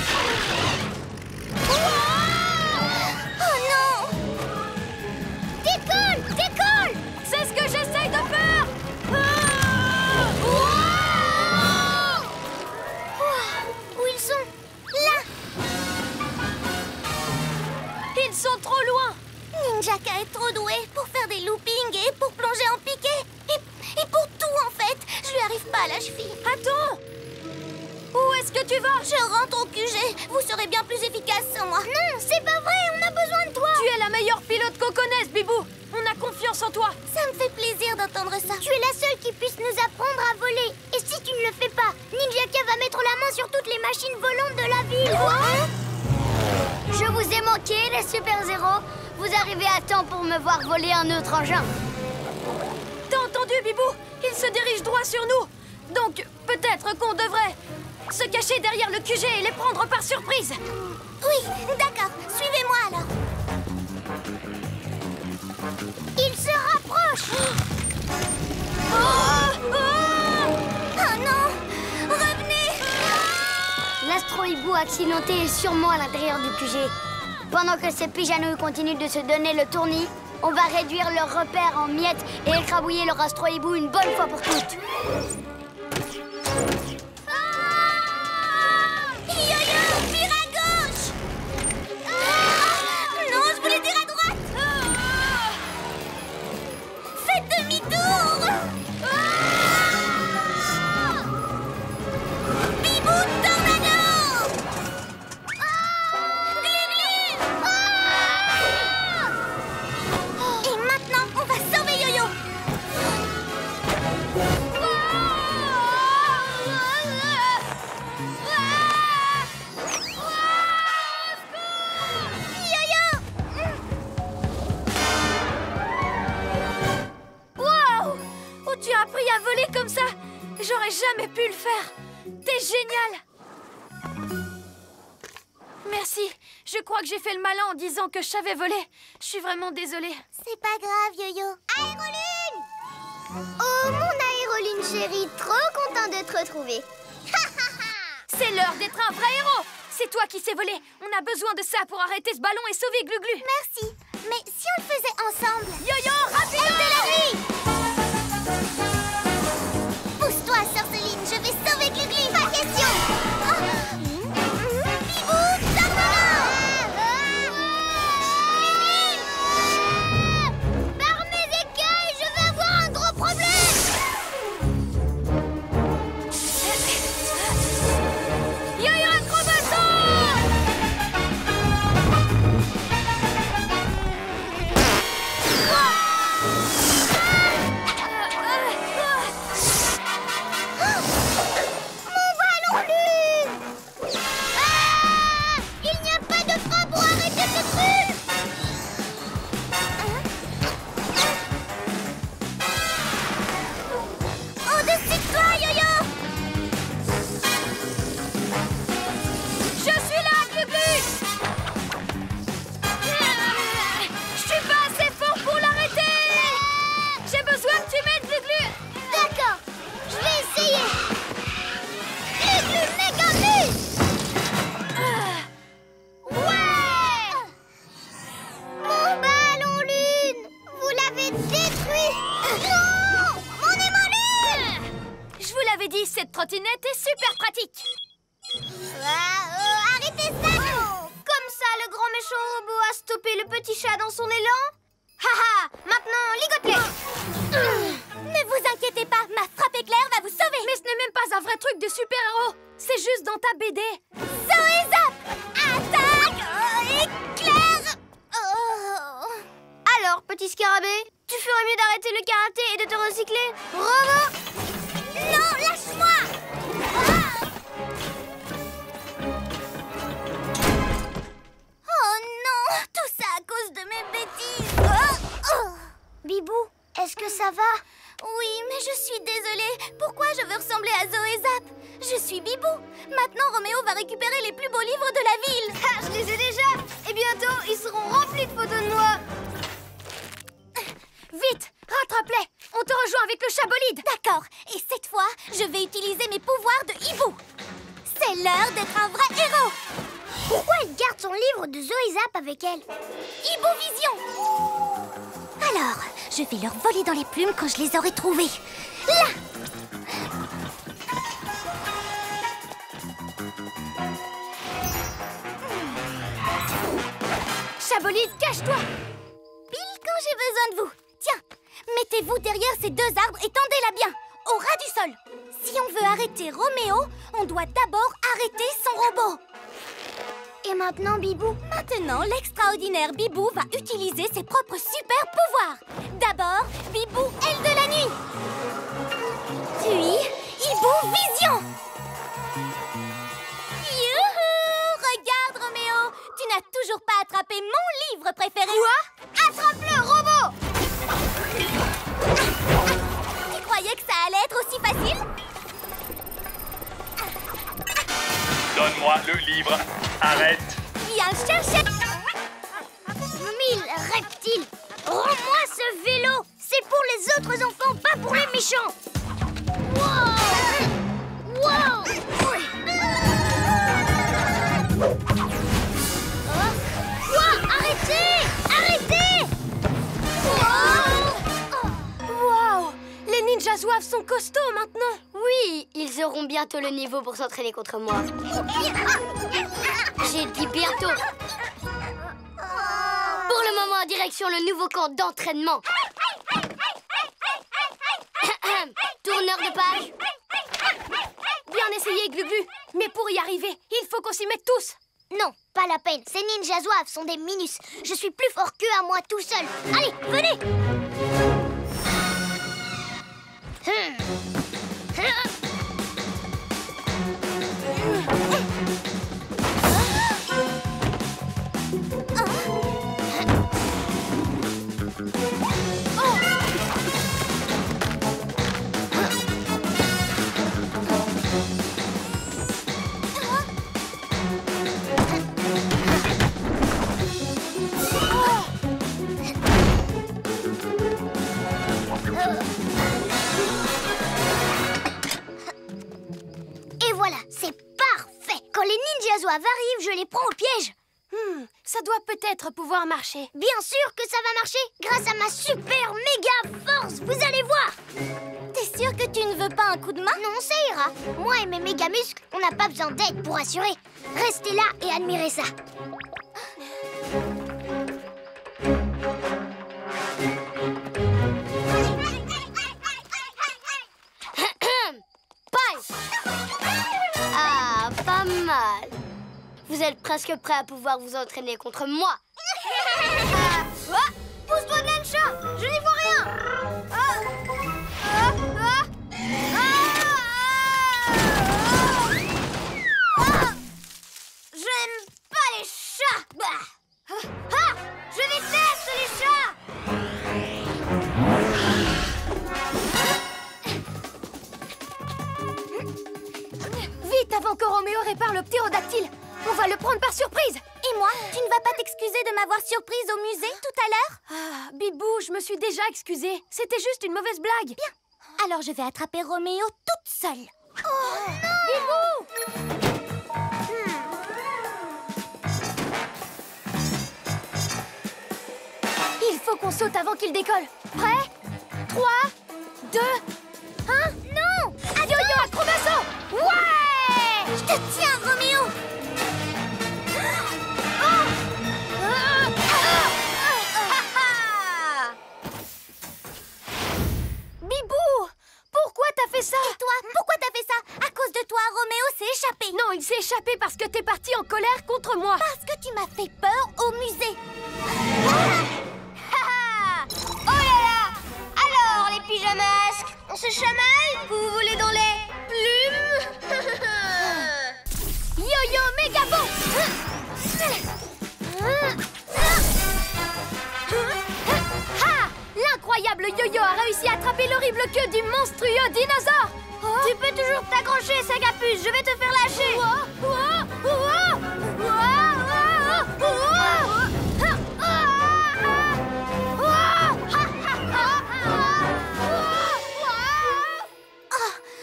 Oh non! Décolle, décolle! C'est ce que j'essaye de faire! Où ils sont? Là! Ils sont trop loin! Ninjaka est trop doué pour faire des loopings et pour plonger en piqué. Et pour tout, en fait. Je lui arrive pas à la cheville. Attends! Où est-ce que tu vas? Je rentre au QG. Vous serez bien plus efficace sans moi. Non, c'est pas vrai. On a besoin de toi. Tu es la meilleure pilote qu'on connaisse, Bibou! On a confiance en toi! Ça me fait plaisir d'entendre ça. Tu es la seule qui puisse nous apprendre à voler. Et si tu ne le fais pas, Ninjaka va mettre la main sur toutes les machines volantes de la ville. Je vous ai manqué, les super-héros. Vous arrivez à temps pour me voir voler un autre engin. T'as entendu, Bibou? Il se dirige droit sur nous! Donc, peut-être qu'on devrait se cacher derrière le QG et les prendre par surprise! Oui, d'accord. Suivez-moi alors. Il se rapproche. Oh Oh non! Revenez! L'astro-hibou accidenté est sûrement à l'intérieur du QG. Pendant que ces pijanouilles continuent de se donner le tournis, on va réduire leurs repères en miettes et écrabouiller leur astro-hibou une bonne fois pour toutes. Yo-Yo, vire à gauche! Non, je voulais dire à droite! Faites demi-tour! Bibou tornado! Glu-Glu! Et maintenant, on va sauver Yo-Yo! Waouh! Où tu as appris à voler comme ça? J'aurais jamais pu le faire! T'es génial! Merci. Je crois que j'ai fait le malin en disant que je savais voler. Je suis vraiment désolée. C'est pas grave, Yo-Yo. Aéroline! Oh, mon Aéroline chérie, trop content de te retrouver. C'est l'heure d'être un vrai héros! C'est toi qui sais voler. On a besoin de ça pour arrêter ce ballon et sauver Glu-Glu. Merci. Mais si on le faisait ensemble... Yo-Yo, rapido! Pousse-toi, Sorceline, je vais sauver Glu-Glu. Pas question. Bibou, par mes écailles, je vais avoir un gros problème. Yo-Yo, acrobato! Cette trottinette est super pratique. Arrêtez ça! Comme ça, le grand méchant robot a stoppé le petit chat dans son élan? Haha, maintenant, ligote-les! Ne vous inquiétez pas, ma frappe éclair va vous sauver! Mais ce n'est même pas un vrai truc de super-héros. C'est juste dans ta BD. Zoé Zap! Attaque! Éclair! Alors, petit scarabée, tu ferais mieux d'arrêter le karaté et de te recycler? Robot! Non, lâche-moi! Oh non! Tout ça à cause de mes bêtises! Bibou, est-ce que ça va? Oui, mais je suis désolée. Pourquoi je veux ressembler à Zoé Zap? Je suis Bibou. Maintenant, Roméo va récupérer les plus beaux livres de la ville. Ah, je les ai déjà! Et bientôt, ils seront remplis de photos de moi! Vite, rattrape-les. On te rejoint avec le chat bolide. D'accord. Et cette fois, je vais utiliser mes pouvoirs de hibou. C'est l'heure d'être un vrai héros. Pourquoi elle garde son livre de Zoé Zap avec elle? Hibou Vision. Alors, je vais leur voler dans les plumes quand je les aurai trouvés. Là! Chat bolide, cache-toi. Pile quand j'ai besoin de vous. Tiens, mettez-vous derrière ces deux arbres et tendez-la bien, au ras du sol. Si on veut arrêter Roméo, on doit d'abord arrêter son robot. Et maintenant, Bibou? Maintenant, l'extraordinaire Bibou va utiliser ses propres super pouvoirs. D'abord, Bibou, aile de la nuit. Puis, Hibou Vision. Youhou! Regarde, Roméo, tu n'as toujours pas attrapé mon livre préféré. Quoi? Attrape-le, robot! Tu croyais que ça allait être aussi facile? Donne-moi le livre. Arrête. Viens le chercher. 1000 reptiles! Rends-moi ce vélo! C'est pour les autres enfants, pas pour les méchants! Wow! Wow! Quoi? Arrêtez! Arrêtez! Waouh! Les ninjas zouaves sont costauds maintenant. Oui, ils auront bientôt le niveau pour s'entraîner contre moi. J'ai dit bientôt. Pour le moment, direction le nouveau camp d'entraînement. Tourneur de page. Bien essayé, Glu-Glu. Mais pour y arriver, il faut qu'on s'y mette tous. Non, pas la peine. Ces ninjas zouaves sont des minus. Je suis plus fort qu'eux à moi tout seul. Allez, venez! Et voilà, c'est parfait. Quand les ninjas zouaves arrivent, je les prends au piège. Ça doit peut-être pouvoir marcher. Bien sûr que ça va marcher, grâce à ma super méga force. Vous allez voir. T'es sûr que tu ne veux pas un coup de main? Non, ça ira. Moi et mes méga muscles, on n'a pas besoin d'aide pour assurer. Restez là et admirez ça. Paille! Ah, pas mal. Vous êtes presque prêts à pouvoir vous entraîner contre moi. Pousse-toi de là, le chat! Je n'y vois rien! J'aime pas les chats! Je déteste les chats! Vite avant que Roméo répare le ptérodactyle. On va le prendre par surprise. Et moi, tu ne vas pas t'excuser de m'avoir surprise au musée tout à l'heure? Ah, Bibou, je me suis déjà excusée. C'était juste une mauvaise blague. Bien. Alors je vais attraper Roméo toute seule. Oh non! Bibou! Il faut qu'on saute avant qu'il décolle. Prêt? 3, 2, 1, non! Yo-yo, acrobasso! attrapé parce que t'es parti en colère contre moi. Parce que tu m'as fait peur au musée. Oh là là! Alors, les pyjamasques, on se chamaille? Vous voulez dans les plumes? Yo-yo méga bon. L'incroyable yo-yo a réussi à attraper l'horrible queue du monstrueux dinosaure. Tu peux toujours t'accrocher, Sagapus, je vais te faire lâcher. Oh,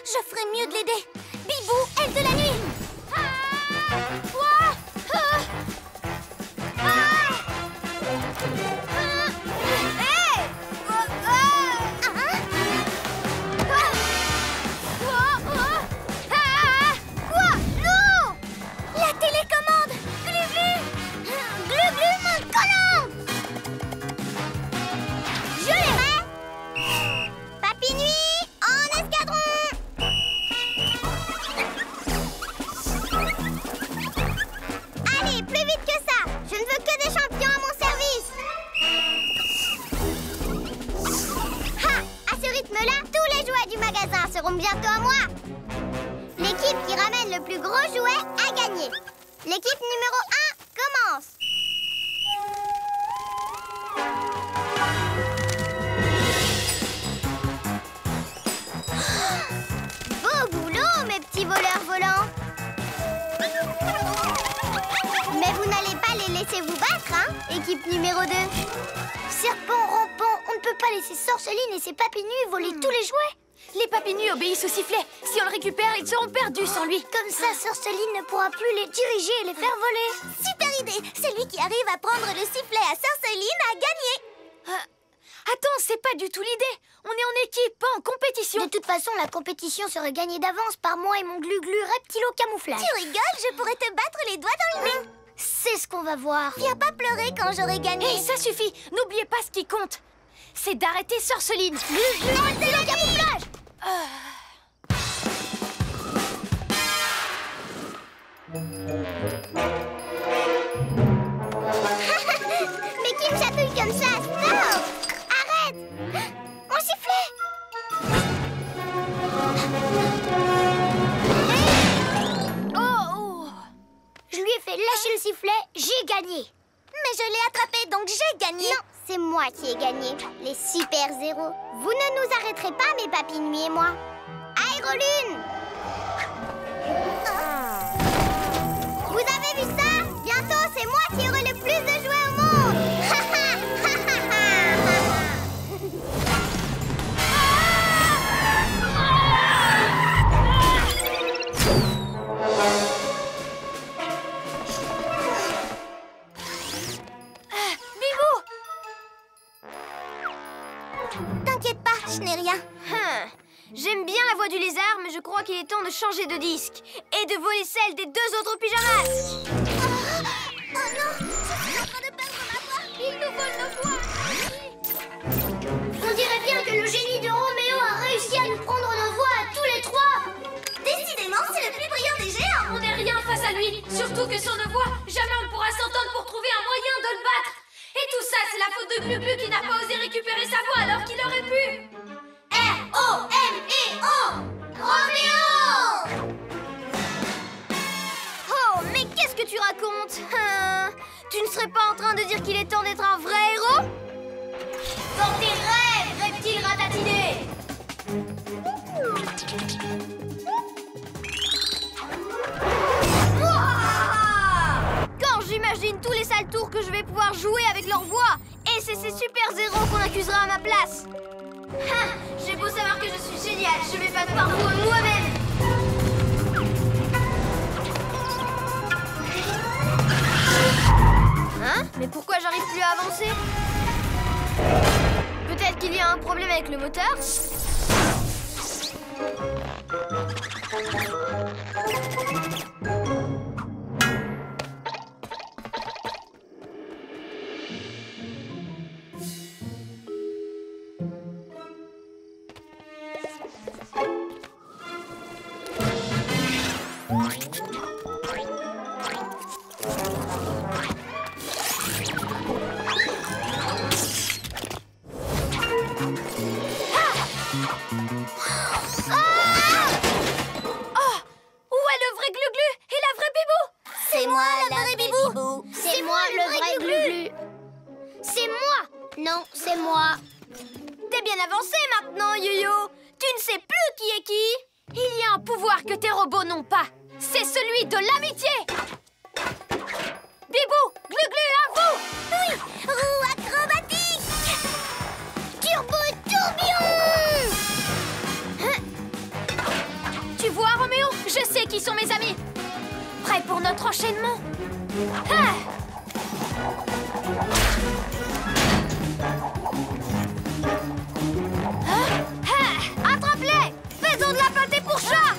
je ferais mieux de l'aider. Bibou, aile de la nuit. Quoi? Non! La télécommande! Glu-glu! Glu-glu, mon collant! Je l'aimerais! Papy Nuit, en escadron! Allez, plus vite que ça! Je ne veux que des champions à mon service! Ha! À ce rythme-là, tous les jouets du magasin seront bientôt à moi! L'équipe qui ramène le plus gros jouet a gagné! L'équipe numéro 1 commence! Beau boulot, mes petits voleurs volants! Mais vous n'allez pas les laisser vous battre, hein, équipe numéro 2. Serpent rampant, on ne peut pas laisser Sorceline et ses papinus voler tous les jouets. Les papinus obéissent au sifflet. Si on le récupère, ils seront perdus sans lui. Comme ça, Sorceline ne pourra plus les diriger et les faire voler. Super idée! Celui qui arrive à prendre le sifflet à Sorceline a gagné. Attends, c'est pas du tout l'idée. On est en équipe, pas en compétition. De toute façon, la compétition serait gagnée d'avance par moi et mon glu-glu reptilo-camouflage. Tu rigoles, je pourrais te battre les doigts dans le nez. C'est ce qu'on va voir. Viens pas pleurer quand j'aurai gagné. Hé, ça suffit. N'oubliez pas ce qui compte. C'est d'arrêter Sorceline. Glu-glu reptilo-camouflage. Mais qui me chatouille comme ça? Stop! Arrête! Mon sifflet! Oh! Je lui ai fait lâcher le sifflet, j'ai gagné. Mais je l'ai attrapé, donc j'ai gagné. Non, c'est moi qui ai gagné. Les super zéros. Vous ne nous arrêterez pas, mes papy Nuit et moi. Aérolune! Vous avez vu ça? Bientôt, c'est moi qui aurai le plus de jouets au monde. T'inquiète pas, je n'ai rien. J'aime bien la voix du lézard, mais je crois qu'il est temps de changer de disque et de voler celle des deux autres pyjamas. Oh non, je suis en train de perdre ma voix. Ils nous volent nos voix. On dirait bien que le génie de Roméo a réussi à nous prendre nos voix à tous les trois. Décidément, c'est le plus brillant des géants. On n'est rien face à lui. Surtout que sans nos voix, jamais on ne pourra s'entendre pour trouver un moyen de le battre. Et tout ça, c'est la faute de Glu-Glu qui n'a pas osé récupérer sa voix alors qu'il aurait pu. R-O-M-E-O Roméo! Oh, mais qu'est-ce que tu racontes? Tu ne serais pas en train de dire qu'il est temps d'être un vrai héros? Dans tes rêves, reptile ratatiné! Quand j'imagine tous les sales tours que je vais pouvoir jouer avec leur voix, et c'est ces super zéros qu'on accusera à ma place. J'ai beau savoir que je suis génial, je vais pas parfois moi-même. Hein? Mais pourquoi j'arrive plus à avancer? Peut-être qu'il y a un problème avec le moteur? Non, c'est moi. T'es bien avancé maintenant, Yo-Yo. Tu ne sais plus qui est qui. Il y a un pouvoir que tes robots n'ont pas. C'est celui de l'amitié. Bibou, Glu-Glu, à vous. Oui, roue acrobatique. Turbo tourbillon. Tu vois, Roméo, je sais qui sont mes amis. Prêt pour notre enchaînement? Ah! Attrape-les. Faisons de la pâté pour chat.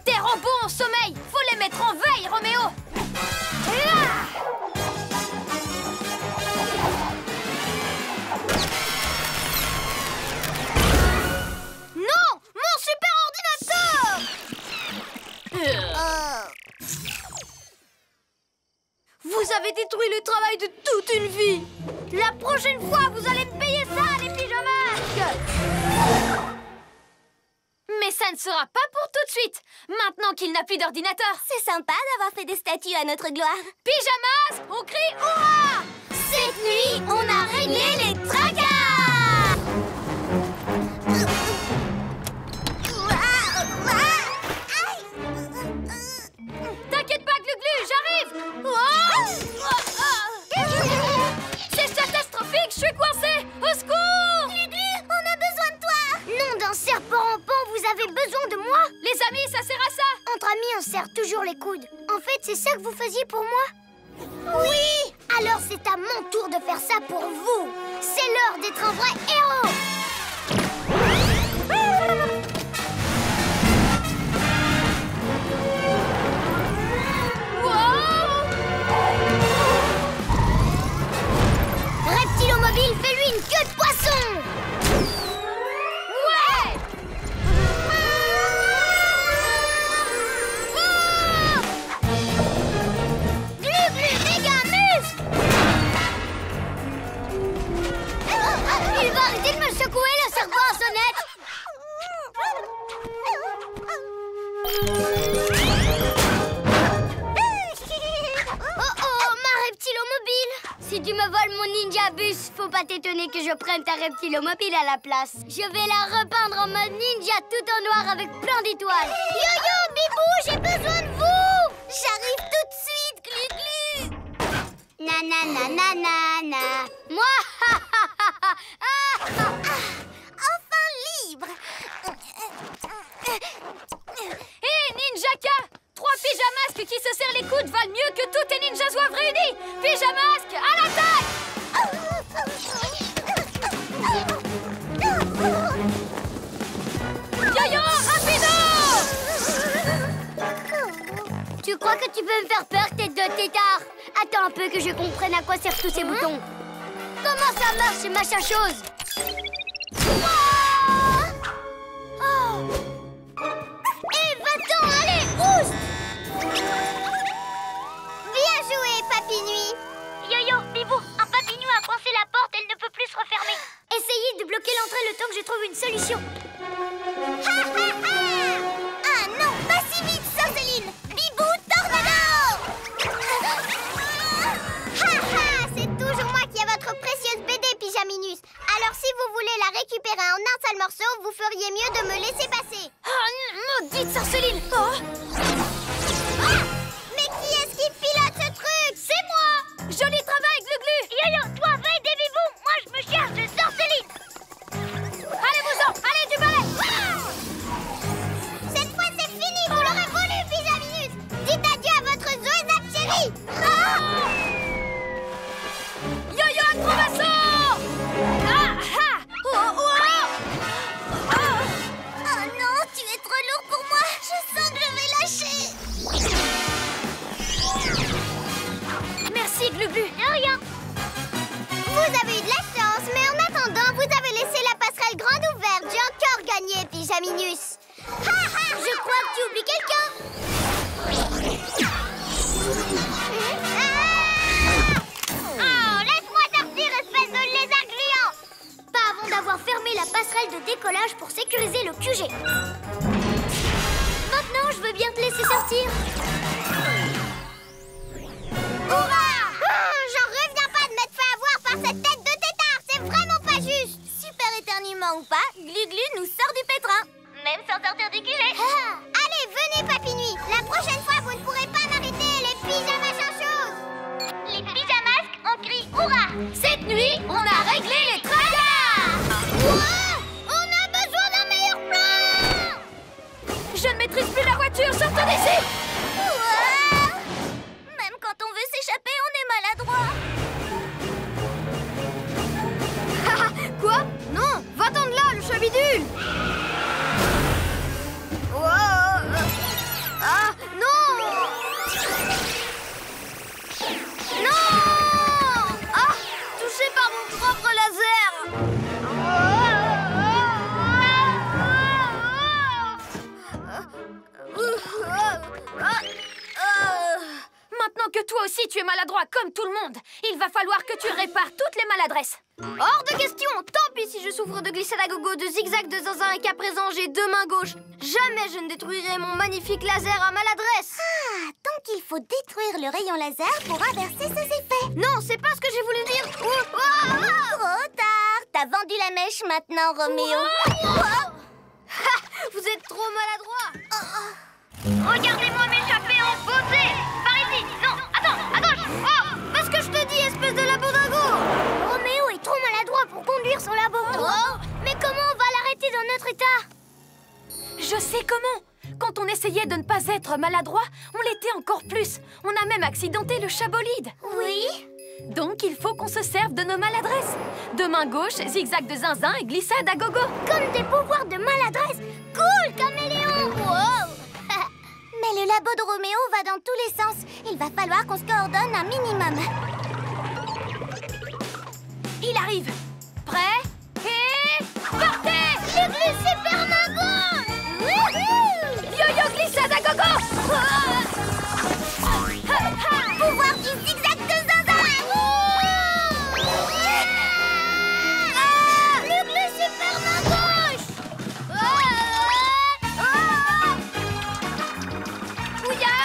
Tes robots en sommeil. Faut les mettre en veille, Roméo. Non, mon super ordinateur. Vous avez détruit le travail de toute une vie. La prochaine fois, vous allez me payer ça, les pyjamasques. Mais ça ne sera pas pour tout de suite. Maintenant qu'il n'a plus d'ordinateur. C'est sympa d'avoir fait des statues à notre gloire. Pyjamas, on crie hurrah! Cette nuit, on a réglé les tracas. T'inquiète pas, Glu-Glu, j'arrive. C'est catastrophique, je suis coincée. Au secours! Glu-Glu, on a besoin de toi. Nom d'un serpent rampant, vous avez besoin de moi? Les amis, ça sert à ça. Entre amis, on serre toujours les coudes. En fait, c'est ça que vous faisiez pour moi? Oui! Alors c'est à mon tour de faire ça pour vous. C'est l'heure d'être un vrai héros. Reptilomobile, fais-lui une queue de poisson! Ouais! Glu-Glu, méga muscle! Il va arrêter de me secouer le serpent à sonnette! Oh, ma reptilomobile! Si tu me voles mon ninja bus, faut pas t'étonner que je prenne ta reptilomobile à la place. Je vais la repeindre en mode ninja tout en noir avec plein d'étoiles. Yo-yo, Bibou, j'ai besoin de vous! J'arrive tout de suite, Glu-Glu. Nanananana. Moi, Enfin libre. Hé, Ninjaka! 3 pyjamasques qui se serrent les coudes valent mieux que tous tes ninjas zouaves réunis! Pyjamasques, à l'attaque! Yo-yo, rapido! tu crois que tu peux me faire peur, tête de tétard? Attends un peu que je comprenne à quoi servent tous ces boutons. Comment ça marche, ces machins choses? Eh, va-t'en, allez, oust! Bien joué, Papy Nuit. Yo-yo, Bibou, un papillon a coincé la porte, elle ne peut plus se refermer. Essayez de bloquer l'entrée le temps que je trouve une solution. Ah non, pas si vite, Sorceline. Bibou, tornado. C'est toujours moi qui ai votre précieuse BD, Pyjaminus. Alors si vous voulez la récupérer en un seul morceau, vous feriez mieux de me laisser passer. Ah, maudite Sorceline! Oh! Ah, mais qui est-ce qui pilote ce truc? C'est moi! Joli travail, Glu-Glu! Yo-yo, toi, va aider Bibou, moi je me cherche de Sorceline. Allez-vous-en! Allez, du balai! Cette fois c'est fini, vous l'aurez voulu, Pyjaminus. Dites adieu à votre zoézap chérie. Yo-yo, acrobasso! Ah! Ah! Oh! Oh! Oh non, tu es trop lourd pour moi. Je sens que je vais lâcher. Merci, Glu-Glu! De rien. Vous avez eu de la chance, mais en attendant, vous avez laissé la passerelle grande ouverte. J'ai encore gagné, Pyjaminus. Je crois que tu oublies quelqu'un. Ah! bouger. Maintenant, je veux bien te laisser sortir. Hurrah! J'en reviens pas de m'être fait avoir par cette tête de tétard. C'est vraiment pas juste. Super éternuement ou pas, Glu-Glu nous sort du pétrin. Même sans sortir du QG. Allez, venez, Papinui. La prochaine fois, vous ne pourrez pas m'arrêter, les pyjamas chose. Les pyjamasques ont crié hurrah. Cette nuit, on a réglé les tracas. On a besoin d'un meilleur plan. Je ne maîtrise plus la voiture, sortons d'ici. Même quand on veut s'échapper, on est maladroit. Quoi? Non, va-t'en de là, le chat bidule. Ah, non! Non! Ah, touché par mon propre laser! Maintenant que toi aussi tu es maladroit comme tout le monde, il va falloir que tu répares toutes les maladresses. Hors de question! Tant pis si je souffre de glissade à gogo, de zigzag, de zinzin et qu'à présent j'ai deux mains gauches. Jamais je ne détruirai mon magnifique laser à maladresse! Donc il faut détruire le rayon laser pour inverser ses effets. Non, c'est pas ce que j'ai voulu dire! Trop tard. T'as vendu la mèche maintenant, Roméo. Vous êtes trop maladroit! Regardez-moi m'échapper en beauté. Par ici. Non, attends, à gauche. Oh, Parce que je te dis, espèce de labo dingo! Roméo est trop maladroit pour conduire son labo. Mais comment on va l'arrêter dans notre état? Je sais comment. Quand on essayait de ne pas être maladroit, on l'était encore plus. On a même accidenté le chat bolide. Oui. Donc il faut qu'on se serve de nos maladresses. De main gauche, zigzag de zinzin et glissade à gogo. Comme des pouvoirs de maladresse. Cool, caméléon. Mais le labo de Roméo va dans tous les sens. Il va falloir qu'on se coordonne un minimum. Il arrive. Prêt et partez! Glu-Glu super maman. Yo-yo glissade à gogo. Pouvoir du zigzag de zinzin. Glu-Glu super main gauche. Ouya!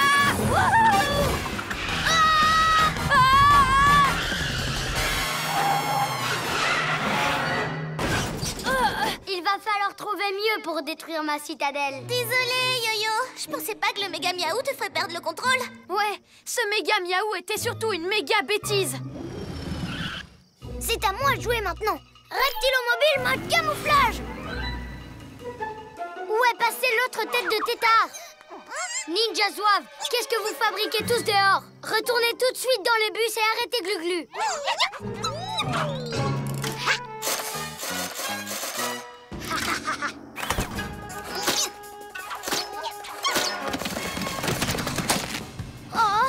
Il va falloir trouver mieux pour détruire ma citadelle. Désolée, Yo-Yo. Je pensais pas que le méga miaou te ferait perdre le contrôle. Ouais, ce méga miaou était surtout une méga bêtise. C'est à moi de jouer maintenant. Reptilomobile mode camouflage. Où est passée l'autre tête de tétard? Ninja Zouave, qu'est-ce que vous fabriquez tous dehors? Retournez tout de suite dans les bus et arrêtez Glu-Glu. Oh.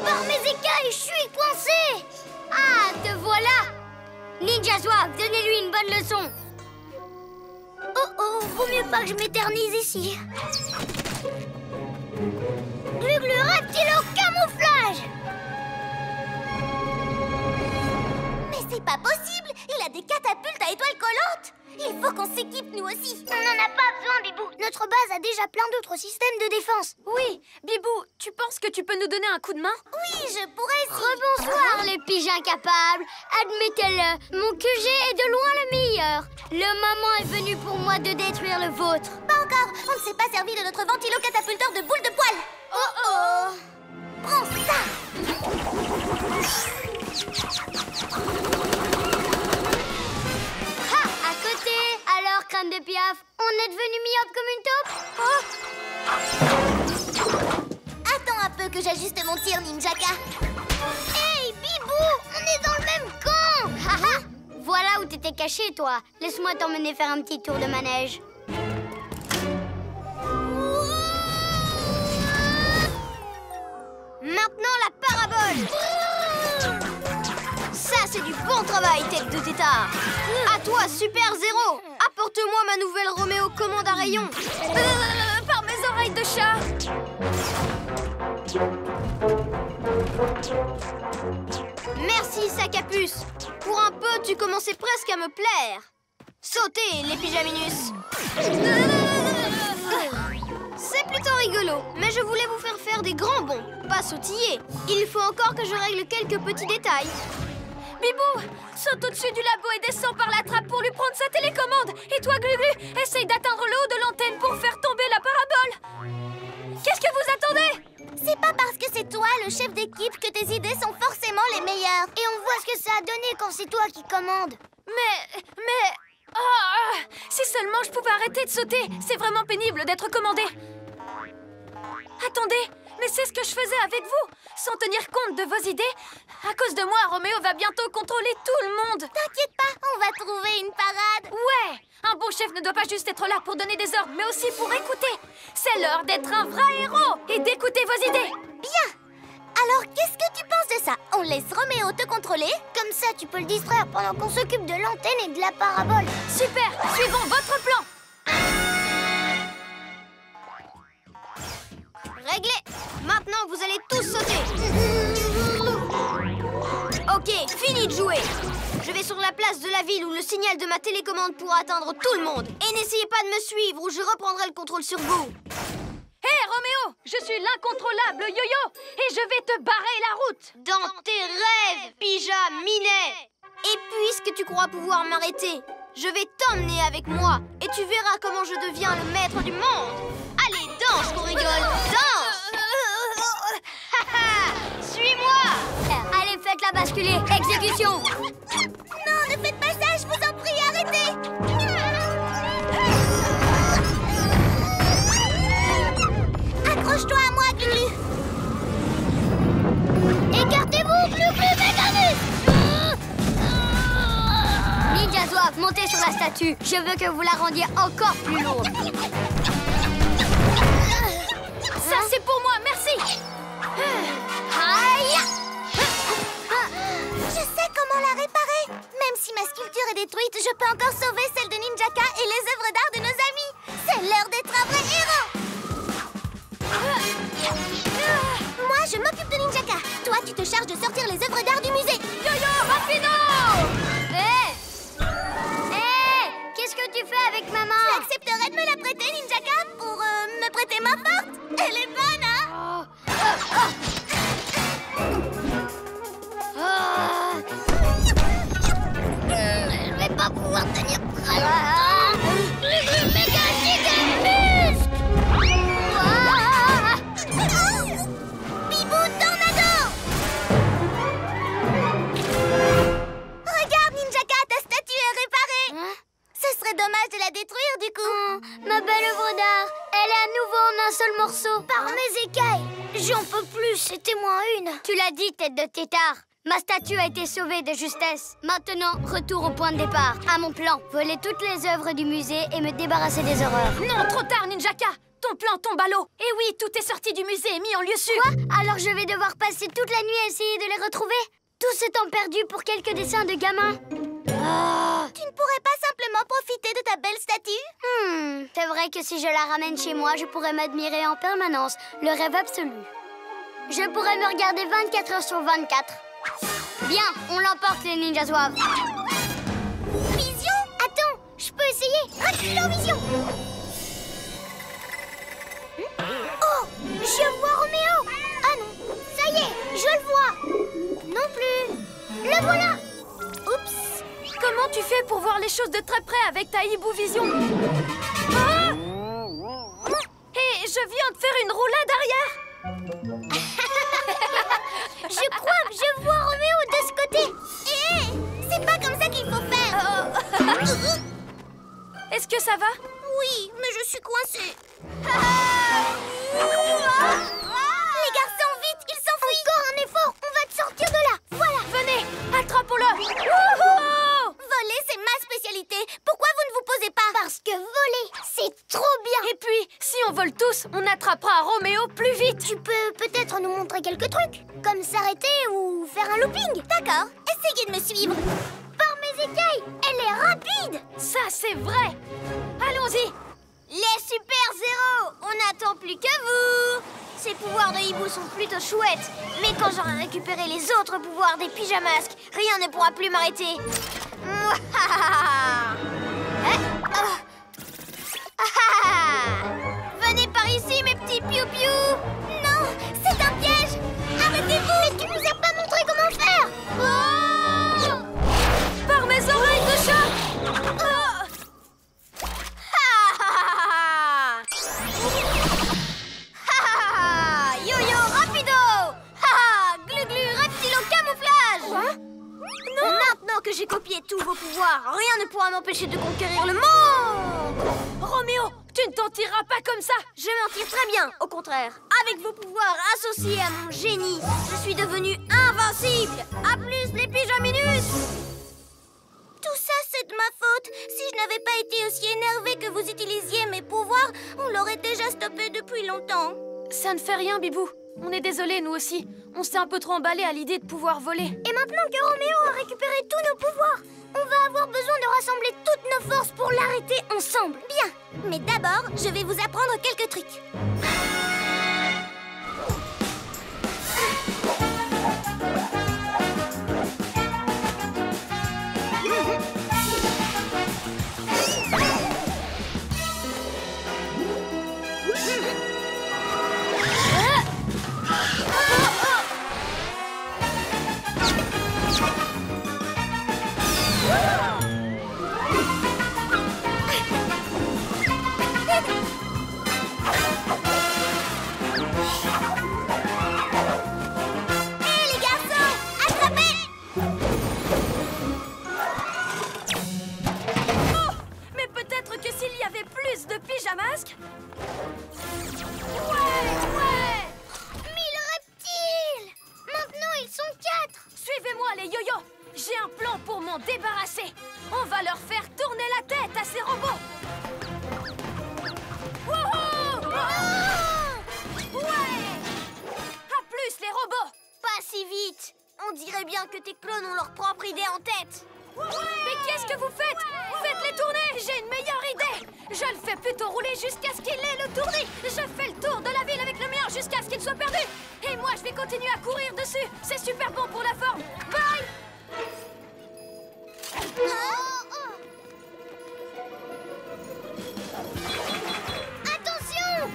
Par mes écailles, je suis coincée. Ah, te voilà! Ninja Zouave, donnez-lui une bonne leçon. Oh, vaut mieux pas que je m'éternise ici. Glu-Glu reptile au camouflage. Mais c'est pas possible. Il a des catapultes à étoiles collantes. Il faut qu'on s'équipe nous aussi. on n'en a pas besoin, Bibou. Notre base a déjà plein d'autres systèmes de défense. Oui, Bibou, tu penses que tu peux nous donner un coup de main? Oui, je pourrais si... Rebonsoir les pigeons incapables. Admettez-le, mon QG est de loin le meilleur. Le moment est venu pour moi de détruire le vôtre. Pas encore. On ne s'est pas servi de notre ventilo-catapulteur de boules de poil. Oh. Prends ça. Ha! À côté! Alors, crâne de piaf, on est devenu myope comme une taupe? Attends un peu que j'ajuste mon tir, Ninjaka. Hey, Bibou, on est dans le même camp. Haha! Voilà où t'étais caché, toi. Laisse-moi t'emmener faire un petit tour de manège. Maintenant, la parabole! Ça, c'est du bon travail, tête de tétard! À toi, Super Zéro! Apporte-moi ma nouvelle Roméo commande à rayon! Par mes oreilles de chat. Merci, sac à puce. Pour un peu, tu commençais presque à me plaire. Sautez, les pyjaminus. C'est plutôt rigolo, mais je voulais vous faire faire des grands bonds, pas sautiller. Il faut encore que je règle quelques petits détails. Bibou, saute au-dessus du labo et descends par la trappe pour lui prendre sa télécommande. Et toi, Glu-Glu, essaye d'atteindre le haut de l'antenne pour faire tomber la parabole. Qu'est-ce que vous attendez? C'est pas parce que c'est toi, le chef d'équipe, que tes idées sont forcément les meilleures. Et on voit ce que ça a donné quand c'est toi qui commandes. Mais... Oh, si seulement je pouvais arrêter de sauter. C'est vraiment pénible d'être commandé. Attendez, mais c'est ce que je faisais avec vous, sans tenir compte de vos idées. À cause de moi, Roméo va bientôt contrôler tout le monde. T'inquiète pas, on va trouver une parade. Ouais, un bon chef ne doit pas juste être là pour donner des ordres, mais aussi pour écouter. C'est l'heure d'être un vrai héros et d'écouter vos idées. Bien. Alors, qu'est-ce que tu penses de ça? On laisse Roméo te contrôler? Comme ça, tu peux le distraire pendant qu'on s'occupe de l'antenne et de la parabole. Super, suivons votre plan. Réglé. Maintenant, vous allez tous sauter. Ok, fini de jouer. Je vais sur la place de la ville où le signal de ma télécommande pourra atteindre tout le monde. Et n'essayez pas de me suivre ou je reprendrai le contrôle sur vous. Hé, Roméo, je suis l'incontrôlable Yo-Yo et je vais te barrer la route. Dans tes rêves, pyjaminet. Et puisque tu crois pouvoir m'arrêter, je vais t'emmener avec moi et tu verras comment je deviens le maître du monde. Allez, danse qu'on rigole, danse. Suis-moi. Allez, faites-la basculer, exécution. Non, ne faites pas ça, je vous en prie, arrêtez. Accroche-toi à moi, Glu. Écartez-vous, Glu, Mécanus. Ninja Zouave, montez sur la statue. Je veux que vous la rendiez encore plus lourde. Ça, c'est pour moi, merci. Aïe! Je sais comment la réparer. Même si ma sculpture est détruite, je peux encore sauver celle de Ninjaka et les œuvres d'art de nos amis. C'est l'heure d'être un vrai héros. Moi, je m'occupe de Ninjaka. Toi, tu te charges de sortir les œuvres d'art du musée. Yo-Yo, rapido. Qu'est-ce que tu fais avec ma main? Tu accepterais de me la prêter, Ninjaka, pour me prêter ma forte? Elle est bonne, hein? Je vais pas pouvoir tenir très longtemps. Méga giga muscle. Bibou Tornado! Regarde, Ninjaka, ta statue est réparée. Ce serait dommage de la détruire, du coup. Ma belle œuvre d'art, elle est à nouveau en un seul morceau. Par mes écailles, j'en peux plus, c'était moins une. Tu l'as dit, tête de tétard. Ma statue a été sauvée de justesse. Maintenant, retour au point de départ, à mon plan. Voler toutes les œuvres du musée et me débarrasser des horreurs. Non, trop tard, Ninjaka. Ton plan tombe à l'eau. Et oui, tout est sorti du musée et mis en lieu sûr. Quoi? Alors je vais devoir passer toute la nuit à essayer de les retrouver? Tout ce temps perdu pour quelques dessins de gamins? Tu ne pourrais pas simplement profiter de ta belle statue? C'est vrai que si je la ramène chez moi, je pourrais m'admirer en permanence. Le rêve absolu. Je pourrais me regarder 24 heures sur 24. Bien, on l'emporte, les Ninja Zouaves. Vision? Attends, je peux essayer. Reculons, Vision. Oh, je vois Roméo. Ah non, ça y est, je le vois. Non plus. Le voilà. Oups. Comment tu fais pour voir les choses de très près avec ta Hibou Vision? Ah! Et je viens de faire une roulade arrière. Je crois que je vois Roméo de ce côté. Hé, c'est pas comme ça qu'il faut faire. Est-ce que ça va? Oui, mais je suis coincée. Les garçons, vite, ils s'enfuient. Encore un effort, on va te sortir de là. Voilà. Venez, attrape-le. Wouhou! Voler, c'est ma spécialité. Pourquoi vous ne vous posez pas? Parce que voler, c'est trop bien. Et puis, si on vole tous, on attrapera Roméo plus vite. Tu peux peut-être nous montrer quelques trucs, comme s'arrêter ou faire un looping. D'accord, essayez de me suivre. Par mes écailles, elle est rapide. Ça, c'est vrai. Allons-y. Les super-héros, on n'attend plus que vous. C'est les pouvoirs de hibou sont plutôt chouettes. Mais quand j'aurai récupéré les autres pouvoirs des pyjamasques, rien ne pourra plus m'arrêter. Venez par ici, mes petits piou-piou. Non, c'est un piège. Arrêtez-vous. Mais tu nous as pas montré comment faire. Par mes oreilles de chat. Yo-yo rapido. Glu-glu reptile au camouflage. Non. Maintenant que j'ai copié tous vos pouvoirs, rien ne pourra m'empêcher de conquérir le monde. Roméo, tu ne t'en tireras pas comme ça. Je m'en tire très bien, au contraire. Avec vos pouvoirs associés à mon génie, je suis devenue invincible. À plus les pyjaminus. Tout ça, c'est de ma faute. Si je n'avais pas été aussi énervée que vous utilisiez mes pouvoirs, on l'aurait déjà stoppé depuis longtemps. Ça ne fait rien, Bibou. On est désolés, nous aussi. On s'est un peu trop emballés à l'idée de pouvoir voler. Et maintenant que Roméo a récupéré tous nos pouvoirs, on va avoir besoin de rassembler toutes nos forces pour l'arrêter ensemble. Bien. Mais d'abord, je vais vous apprendre quelques trucs. Pyjamasque. Ouais. 1000 reptiles. Maintenant, ils sont 4. Suivez-moi, les yo-yo. J'ai un plan pour m'en débarrasser. On va leur faire tourner la tête à ces robots. Wouhou! Ouais! À plus, les robots. Pas si vite. On dirait bien que tes clones ont leur propre idée en tête. Mais qu'est-ce que vous faites? Faites-les tourner. J'ai une meilleure idée. Je le fais plutôt rouler jusqu'à ce qu'il ait le tournis. Je fais le tour de la ville avec le mien jusqu'à ce qu'il soit perdu. Et moi, je vais continuer à courir dessus. C'est super bon pour la forme. Bye! Attention!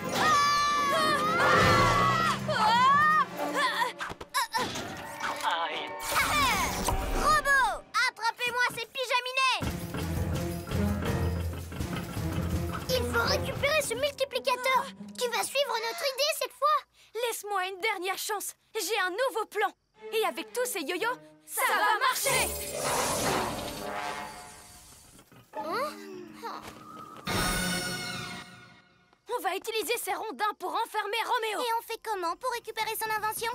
Robot, attrapez-moi ces pyjaminets! Il faut récupérer ce multiplicateur. Tu vas suivre notre idée cette fois? Laisse-moi une dernière chance. J'ai un nouveau plan. Et avec tous ces yo-yo, ça va marcher! On va utiliser ces rondins pour enfermer Roméo. Et on fait comment pour récupérer son invention?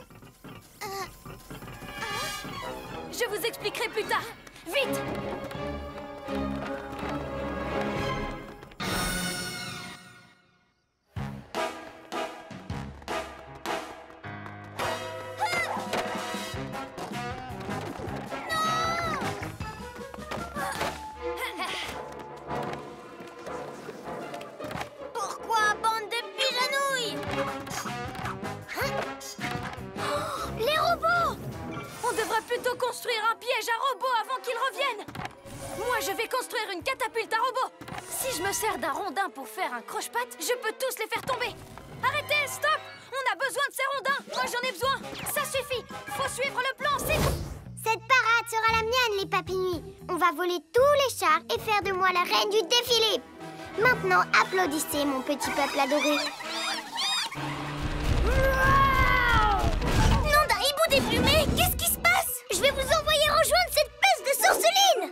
Je vous expliquerai plus tard. Vite! Pourquoi, bande de pijanouilles? Les robots! On devrait plutôt construire un piège à robots avant qu'ils reviennent. Moi, je vais construire une catapulte à robots. Si je me sers d'un rondin pour faire un croche-patte, je peux tous les faire tomber. Arrêtez, stop! On a besoin de ces rondins. Moi, j'en ai besoin. Ça suffit. Faut suivre le plan, c'est... Cette parade sera la mienne, les papinouis. On va voler tous les chars et faire de moi la reine du défilé. Maintenant, applaudissez, mon petit peuple adoré. Nom d'un hibou déplumé, qu'est-ce qui se passe? Je vais vous envoyer rejoindre cette peste de sorceline.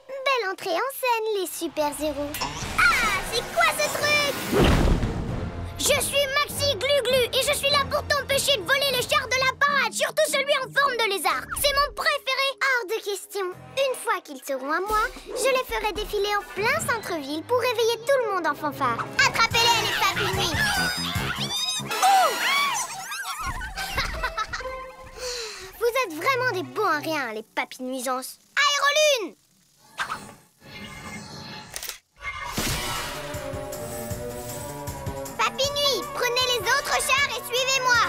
Belle entrée en scène, les super-héros. Ah, c'est quoi ce truc? Je suis Maxi Glu-Glu et je suis là pour t'empêcher de voler les chars de la parade, surtout celui en forme de lézard. C'est mon préféré. Hors de question. Une fois qu'ils seront à moi, je les ferai défiler en plein centre-ville pour réveiller tout le monde en fanfare. Attrapez-les, les papinouis. êtes vraiment des bons à rien, les papis nuisances. Aérolune! Papy Nuit, prenez les autres chars et suivez-moi.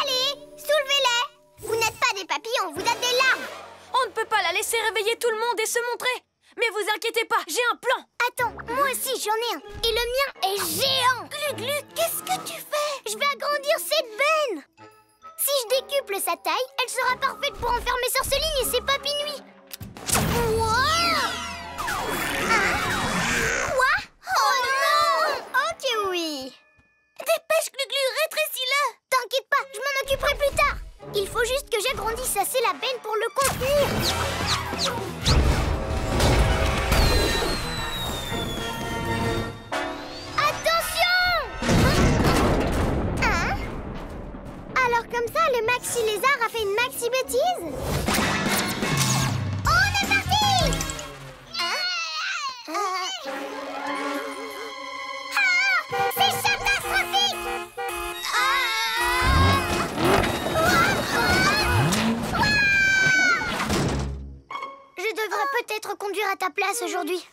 Allez, soulevez-les. Vous n'êtes pas des papillons, vous êtes des larves. On ne peut pas la laisser réveiller tout le monde et se montrer. Mais vous inquiétez pas, j'ai un plan. Attends, moi aussi j'en ai un. Et le mien est géant. Glu-Glu, qu'est-ce que tu fais? Je vais agrandir cette benne. Si je décuple sa taille, elle sera parfaite pour enfermer Sorceline et ses papy nuits. Wow! Quoi? Oh non! Ok, oui. Dépêche, Glu-Glu, rétrécis-le. T'inquiète pas, je m'en occuperai plus tard. Il faut juste que j'agrandisse assez la benne pour le contenir. Alors comme ça, le Maxi Lézard a fait une Maxi bêtise? On est parti! C'est catastrophique! Je devrais peut-être conduire à ta place aujourd'hui.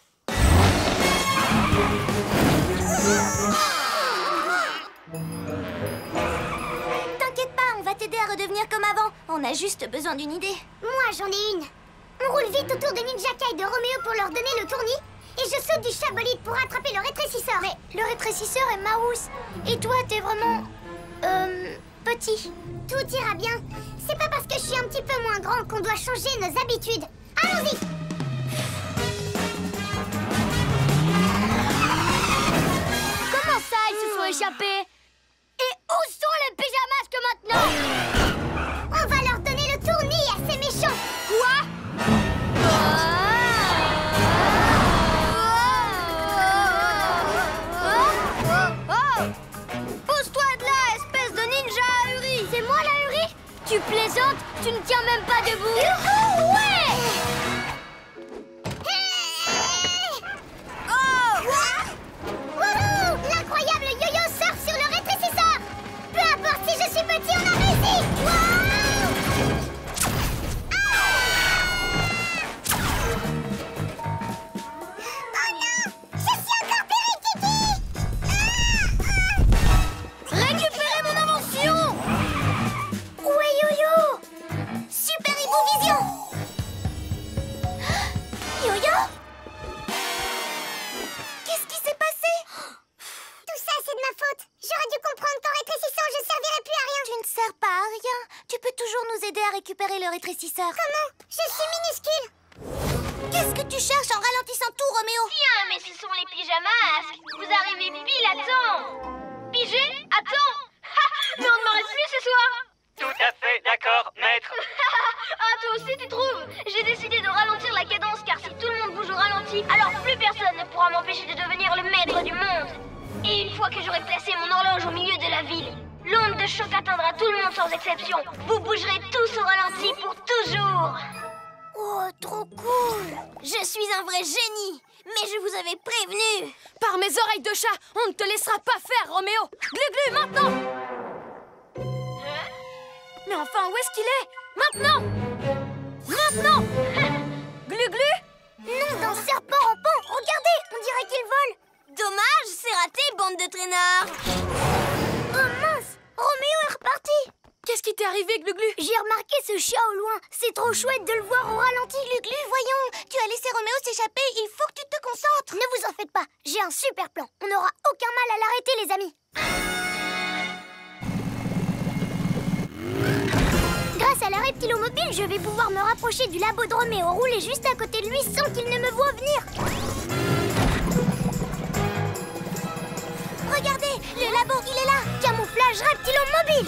T'aider à redevenir comme avant. On a juste besoin d'une idée. Moi, j'en ai une. On roule vite autour de Ninja Kai de Roméo pour leur donner le tournis. Et je saute du chat bolide pour attraper le rétrécisseur. Mais le rétrécisseur est Marousse. Et toi, t'es vraiment... petit. Tout ira bien. C'est pas parce que je suis un petit peu moins grand qu'on doit changer nos habitudes. Allons-y. Comment ça, ils se sont échappés? Et où sont les pyjamasques maintenant? On va leur donner le tournis à ces méchants. Quoi? Pousse-toi de là, espèce de ninja ahuri! C'est moi l'ahuri? Tu plaisantes? Tu ne tiens même pas debout? Youhou, ouais! Wouhou! L'incroyable yo-yo surfe sur le rétrécisseur! Peu importe si je suis petit, on a réussi! Oh non! Je suis encore Périkiki! Récupérez mon invention! Où est Yo-Yo? Super Vision! Yo-Yo? Qu'est-ce qui s'est passé? Tout ça, c'est de ma faute. J'aurais dû comprendre qu'en rétrécissant, je servirais plus à rien. Tu ne sers pas à rien. Tu peux toujours nous aider à récupérer le rétrécisseur. Comment? Je suis minuscule. Qu'est-ce que tu cherches en ralentissant tout, Roméo? Tiens, mais ce sont les pyjamasques. Vous arrivez pile à temps. Pigé? À temps? Mais on ne m'en reste plus ce soir. Tout à fait d'accord, maître. Ah, toi aussi tu trouves? J'ai décidé de ralentir la cadence car si tout le monde bouge au ralenti, alors plus personne ne pourra m'empêcher de devenir le maître du monde. Et une fois que j'aurai placé mon horloge au milieu de la ville, l'onde de choc atteindra tout le monde sans exception. Vous bougerez tous au ralenti pour toujours. Oh, trop cool! Je suis un vrai génie! Mais je vous avais prévenu! Par mes oreilles de chat, on ne te laissera pas faire, Roméo. Glu-Glu, maintenant! Mais enfin, où est-ce qu'il est? Maintenant! Maintenant! Glu-Glu? Non, d'un serpent rampant! Regardez, on dirait qu'il vole! Dommage, c'est raté, bande de traînards. Oh mince! Roméo est reparti! Qu'est-ce qui t'est arrivé, Glu-Glu? J'ai remarqué ce chat au loin. C'est trop chouette de le voir au ralenti. Glu-Glu, voyons. Tu as laissé Roméo s'échapper. Il faut que tu te concentres. Ne vous en faites pas. J'ai un super plan. On n'aura aucun mal à l'arrêter, les amis. Grâce à la reptilomobile, je vais pouvoir me rapprocher du labo de Roméo, rouler juste à côté de lui sans qu'il ne me voie venir. Regardez, le labo, il est là. Camouflage reptilomobile.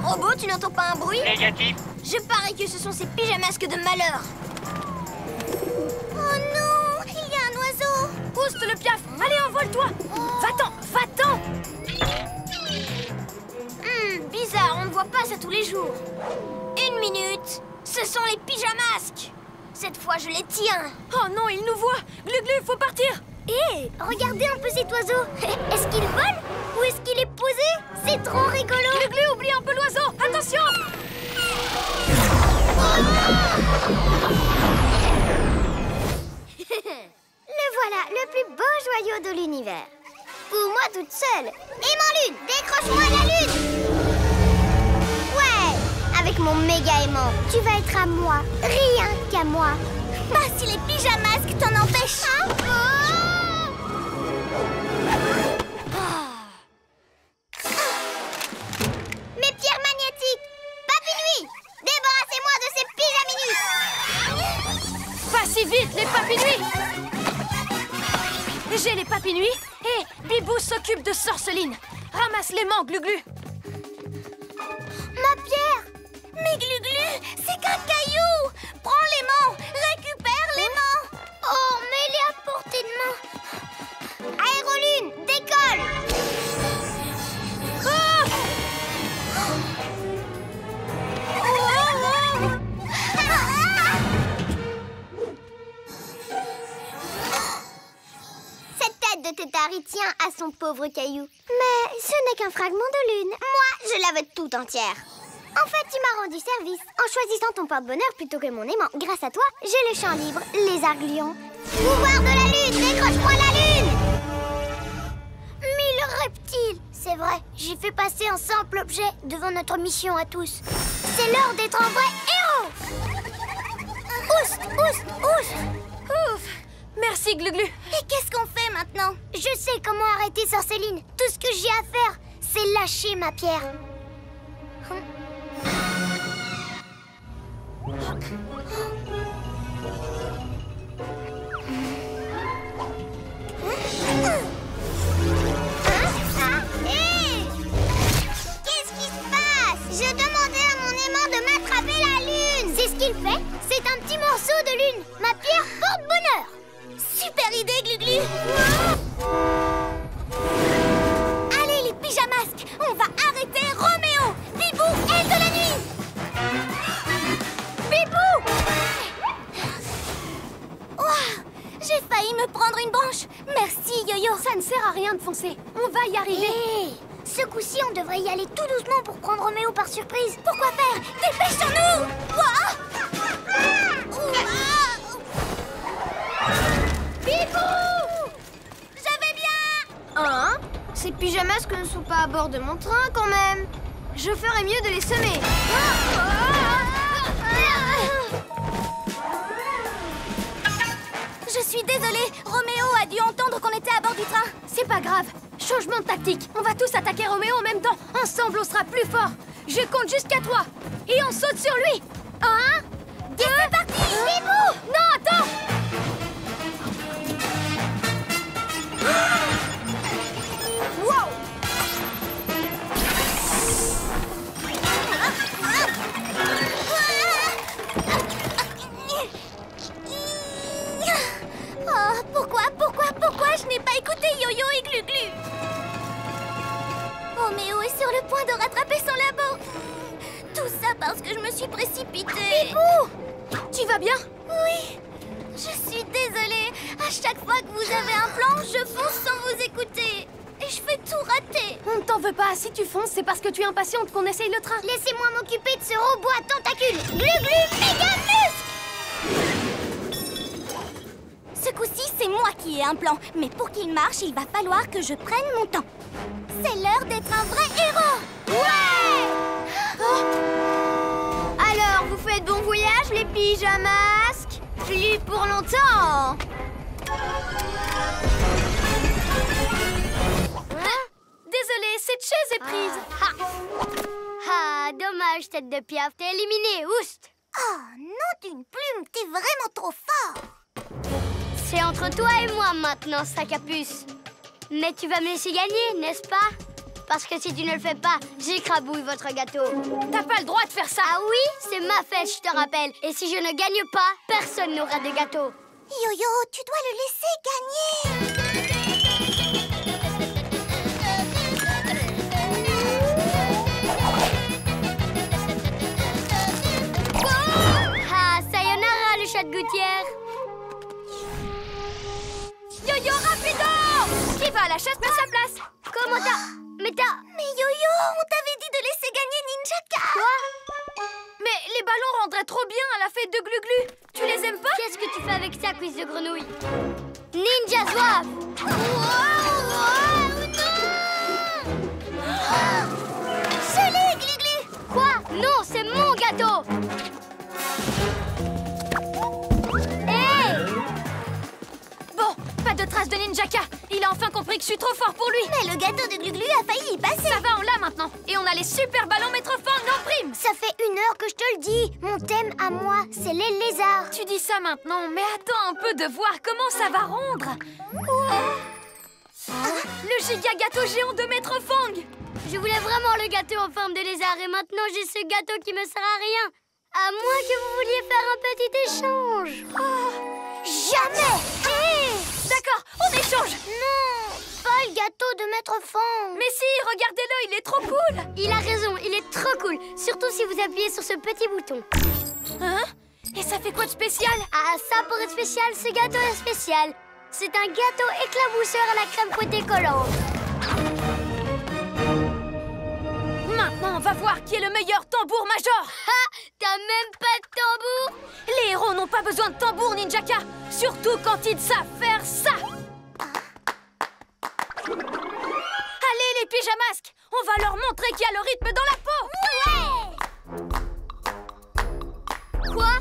Robot, tu n'entends pas un bruit? Négatif. Je parie que ce sont ces pyjamasques de malheur. Oh non, il y a un oiseau. Pousse le piaf. Allez, envole-toi. Va-t'en, va-t'en. Bizarre, on ne voit pas ça tous les jours. Une minute, ce sont les pyjamasques. Cette fois, je les tiens. Oh non, il nous voit. Glu-Glu, faut partir. Hé, regardez un peu cet oiseau. Est-ce qu'il vole ou est-ce qu'il est posé? C'est trop rigolo. Glu-Glu, oublie un peu l'oiseau. Attention. Le voilà, le plus beau joyau de l'univers. Ou moi toute seule. Aimant Lune, décroche-moi la lune. Ouais, avec mon méga aimant, tu vas être à moi, rien qu'à moi. Pas si les pyjamasques t'en empêchent, hein? Mes pierres magnétiques, Papinuit, débarrassez-moi de ces pyjaminus. Pas si vite, les papinuits. J'ai les papinuits et Bibou s'occupe de Sorceline. Ramasse l'aimant, Glu-Glu. Ma pierre! Mais Glu-Glu, c'est qu'un caillou! Prends l'aimant! Récupère l'aimant! Oh, mais il est à portée de main! Aérolune, décolle! Cette tête de Tétari tient à son pauvre caillou. Mais ce n'est qu'un fragment de lune. Moi, je la veux toute entière. En fait, tu m'as rendu service en choisissant ton porte-bonheur plutôt que mon aimant. Grâce à toi, j'ai le champ libre, les argulions. Pouvoir de la lune, décroche-moi la lune! Mille reptiles! C'est vrai, j'ai fait passer un simple objet devant notre mission à tous. C'est l'heure d'être un vrai héros! Oust, oust, oust! Ouf. Merci, Glu-Glu. Et qu'est-ce qu'on fait maintenant? Je sais comment arrêter Sorceline. Tout ce que j'ai à faire, c'est lâcher ma pierre. Hé! Qu'est-ce qui se passe? Je demandais à mon aimant de m'attraper la lune. C'est ce qu'il fait. C'est un petit morceau de lune. Ma pierre porte-bonheur. Super idée, Glu-Glu. Allez, les pyjamasques, on va arrêter Roméo. Bibou, aile de la nuit. Bibou! Ouah, j'ai failli me prendre une branche. Merci, Yo-Yo. Ça ne sert à rien de foncer. On va y arriver. Hé, ce coup-ci, on devrait y aller tout doucement pour prendre Roméo par surprise. Pourquoi faire? Dépêchons-nous! Ouah! Bibou! Je vais bien! Hein? Ces pyjamasques ne sont pas à bord de mon train quand même. Je ferais mieux de les semer. Je suis désolée, Roméo a dû entendre qu'on était à bord du train. C'est pas grave. Changement de tactique. On va tous attaquer Roméo en même temps. Ensemble, on sera plus fort. Je compte jusqu'à 3. Et on saute sur lui. 1, 2... C'est parti! Bibou! Non, attends! Wow! Oh, pourquoi je n'ai pas écouté Yo-Yo et Glu-Glu? Roméo est sur le point de rattraper son labo. Tout ça parce que je me suis précipitée. Bibou! Tu vas bien? Oui, je suis désolée. À chaque fois que vous avez un plan, je fonce sans vous écouter. Et je fais tout rater. On ne t'en veut pas. Si tu fonces, c'est parce que tu es impatiente qu'on essaye le train. Laissez-moi m'occuper de ce robot à tentacules. Glu-Glu, méga muscle! Ce coup-ci, c'est moi qui ai un plan. Mais pour qu'il marche, il va falloir que je prenne mon temps. C'est l'heure d'être un vrai héros. Ouais! Alors, vous faites bon voyage, les pyjamasques? Plus pour longtemps. Désolée, cette chaise est prise. Ah, dommage, tête de piaf, t'es éliminée, oust. Oh, nom d'une plume, t'es vraiment trop fort. C'est entre toi et moi maintenant, sac à puce. Mais tu vas me laisser gagner, n'est-ce pas? Parce que si tu ne le fais pas, j'écrabouille votre gâteau. T'as pas le droit de faire ça. Ah oui? C'est ma fête, je te rappelle. Et si je ne gagne pas, personne n'aura de gâteau. Yo-Yo, tu dois le laisser gagner. Ah, sayonara, le chat de fruitière. Yo-Yo, rapido! Qui va à la chasse pour sa place? Comment t'as... Mais Yo-Yo, on t'avait dit de laisser gagner Ninjaka. Quoi? Mais les ballons rendraient trop bien à la fête de Glu-Glu. Tu les aimes pas? Qu'est-ce que tu fais avec ça, cuisse de grenouille? Ninja Zouave! Je l'ai, Glu-Glu. Quoi? Non, c'est mon gâteau! Hé! Bon, pas de traces de Ninjaka. Il a enfin compris que je suis trop fort pour lui. Mais le gâteau de Glu-Glu a failli y passer. Ça va, on l'a maintenant. Et on a les super ballons Métrofang en prime. Ça fait 1 heure que je te le dis. Mon thème à moi, c'est les lézards. Tu dis ça maintenant, mais attends un peu de voir comment ça va rendre. Le giga gâteau géant de Métrofang. Je voulais vraiment le gâteau en forme de lézard et maintenant j'ai ce gâteau qui me sert à rien. À moins que vous vouliez faire un petit échange. Jamais. D'accord, on échange. Non, pas le gâteau de Maître Fang. Mais si, regardez-le, il est trop cool. Il a raison, il est trop cool. Surtout si vous appuyez sur ce petit bouton. Hein? Et ça fait quoi de spécial? Ah, ça pour être spécial, ce gâteau est spécial. C'est un gâteau éclabousseur à la crème fouettée collante. Maintenant, on va voir qui est le meilleur tambour major. Ah, t'as même pas de tambour? Les héros n'ont pas besoin de tambour, Ninjaka. Surtout quand ils savent faire ça. Allez, les pyjamasques, on va leur montrer qu'il y a le rythme dans la peau. Quoi?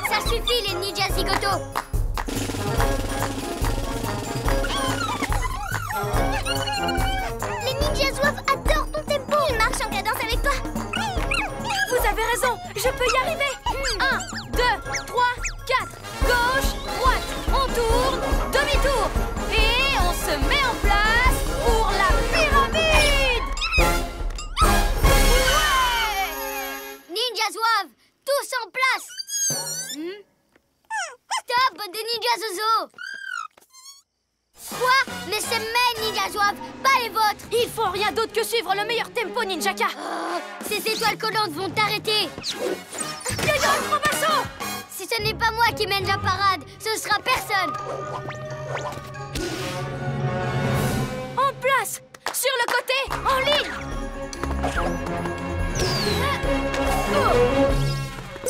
Ça suffit, les ninjas zigotos. Les ninjas zouaves adorent ton tempo. Ils marchent en cadence avec toi. Vous avez raison, je peux y arriver. 1, 2, 3, 4. Gauche, droite. On tourne, demi-tour. Et on se met en place pour la pyramide. Ouais! Ninja zouaves, tous en place. Stop, bande de ninjas zozo. Quoi? Mais c'est mes ninjas zouaves, pas les vôtres. Il faut rien d'autre que suivre le meilleur tempo, Ninjaka. Ces étoiles collantes vont t'arrêter. Yo-Yo, Acrobasso! Si ce n'est pas moi qui mène la parade, ce sera personne. En place, sur le côté, en ligne.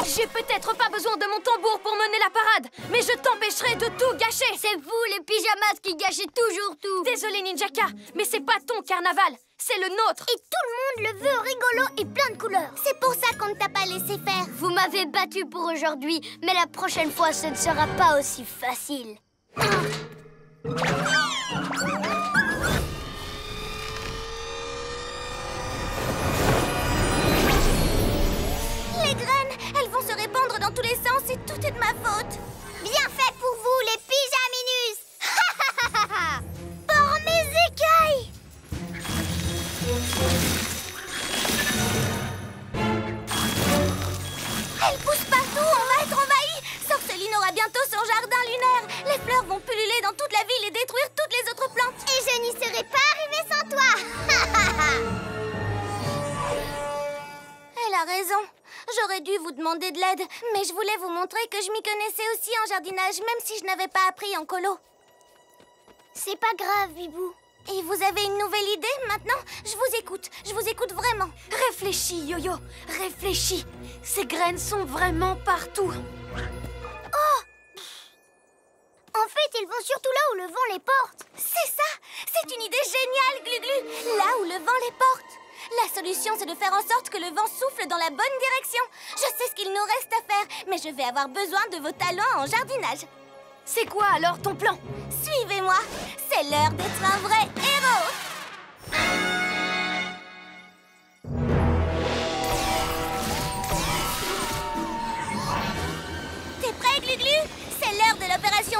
J'ai peut-être pas besoin de mon tambour pour mener la parade, mais je t'empêcherai de tout gâcher. C'est vous, les pyjamas, qui gâchez toujours tout. Désolé, Ninjaka, mais c'est pas ton carnaval, c'est le nôtre. Et tout le monde le veut rigolo et plein de couleurs. C'est pour ça qu'on ne t'a pas laissé faire. Vous m'avez battu pour aujourd'hui, mais la prochaine fois, ce ne sera pas aussi facile. Les graines, elles vont se répandre dans tous les sens et tout est de ma faute. Bien fait pour vous, les pyjaminus. Pour mes écailles. Elles poussent partout, on va être envahis. Sorceline aura bientôt son jardin lunaire. Les fleurs vont pulluler dans toute la ville et détruire toutes les autres plantes. Et je n'y serais pas arrivée sans toi. Elle a raison. J'aurais dû vous demander de l'aide, mais je voulais vous montrer que je m'y connaissais aussi en jardinage, même si je n'avais pas appris en colo. C'est pas grave, Bibou. Et vous avez une nouvelle idée maintenant? Je vous écoute vraiment. Réfléchis, Yo-Yo, réfléchis. Ces graines sont vraiment partout. Oh! En fait, ils vont surtout là où le vent les porte. C'est ça! C'est une idée géniale, Glu-Glu! Là où le vent les porte. La solution, c'est de faire en sorte que le vent souffle dans la bonne direction. Je sais ce qu'il nous reste à faire, mais je vais avoir besoin de vos talents en jardinage. C'est quoi alors ton plan? Suivez-moi, c'est l'heure d'être un vrai héros. T'es prêt, Glu-Glu? C'est l'heure de l'opération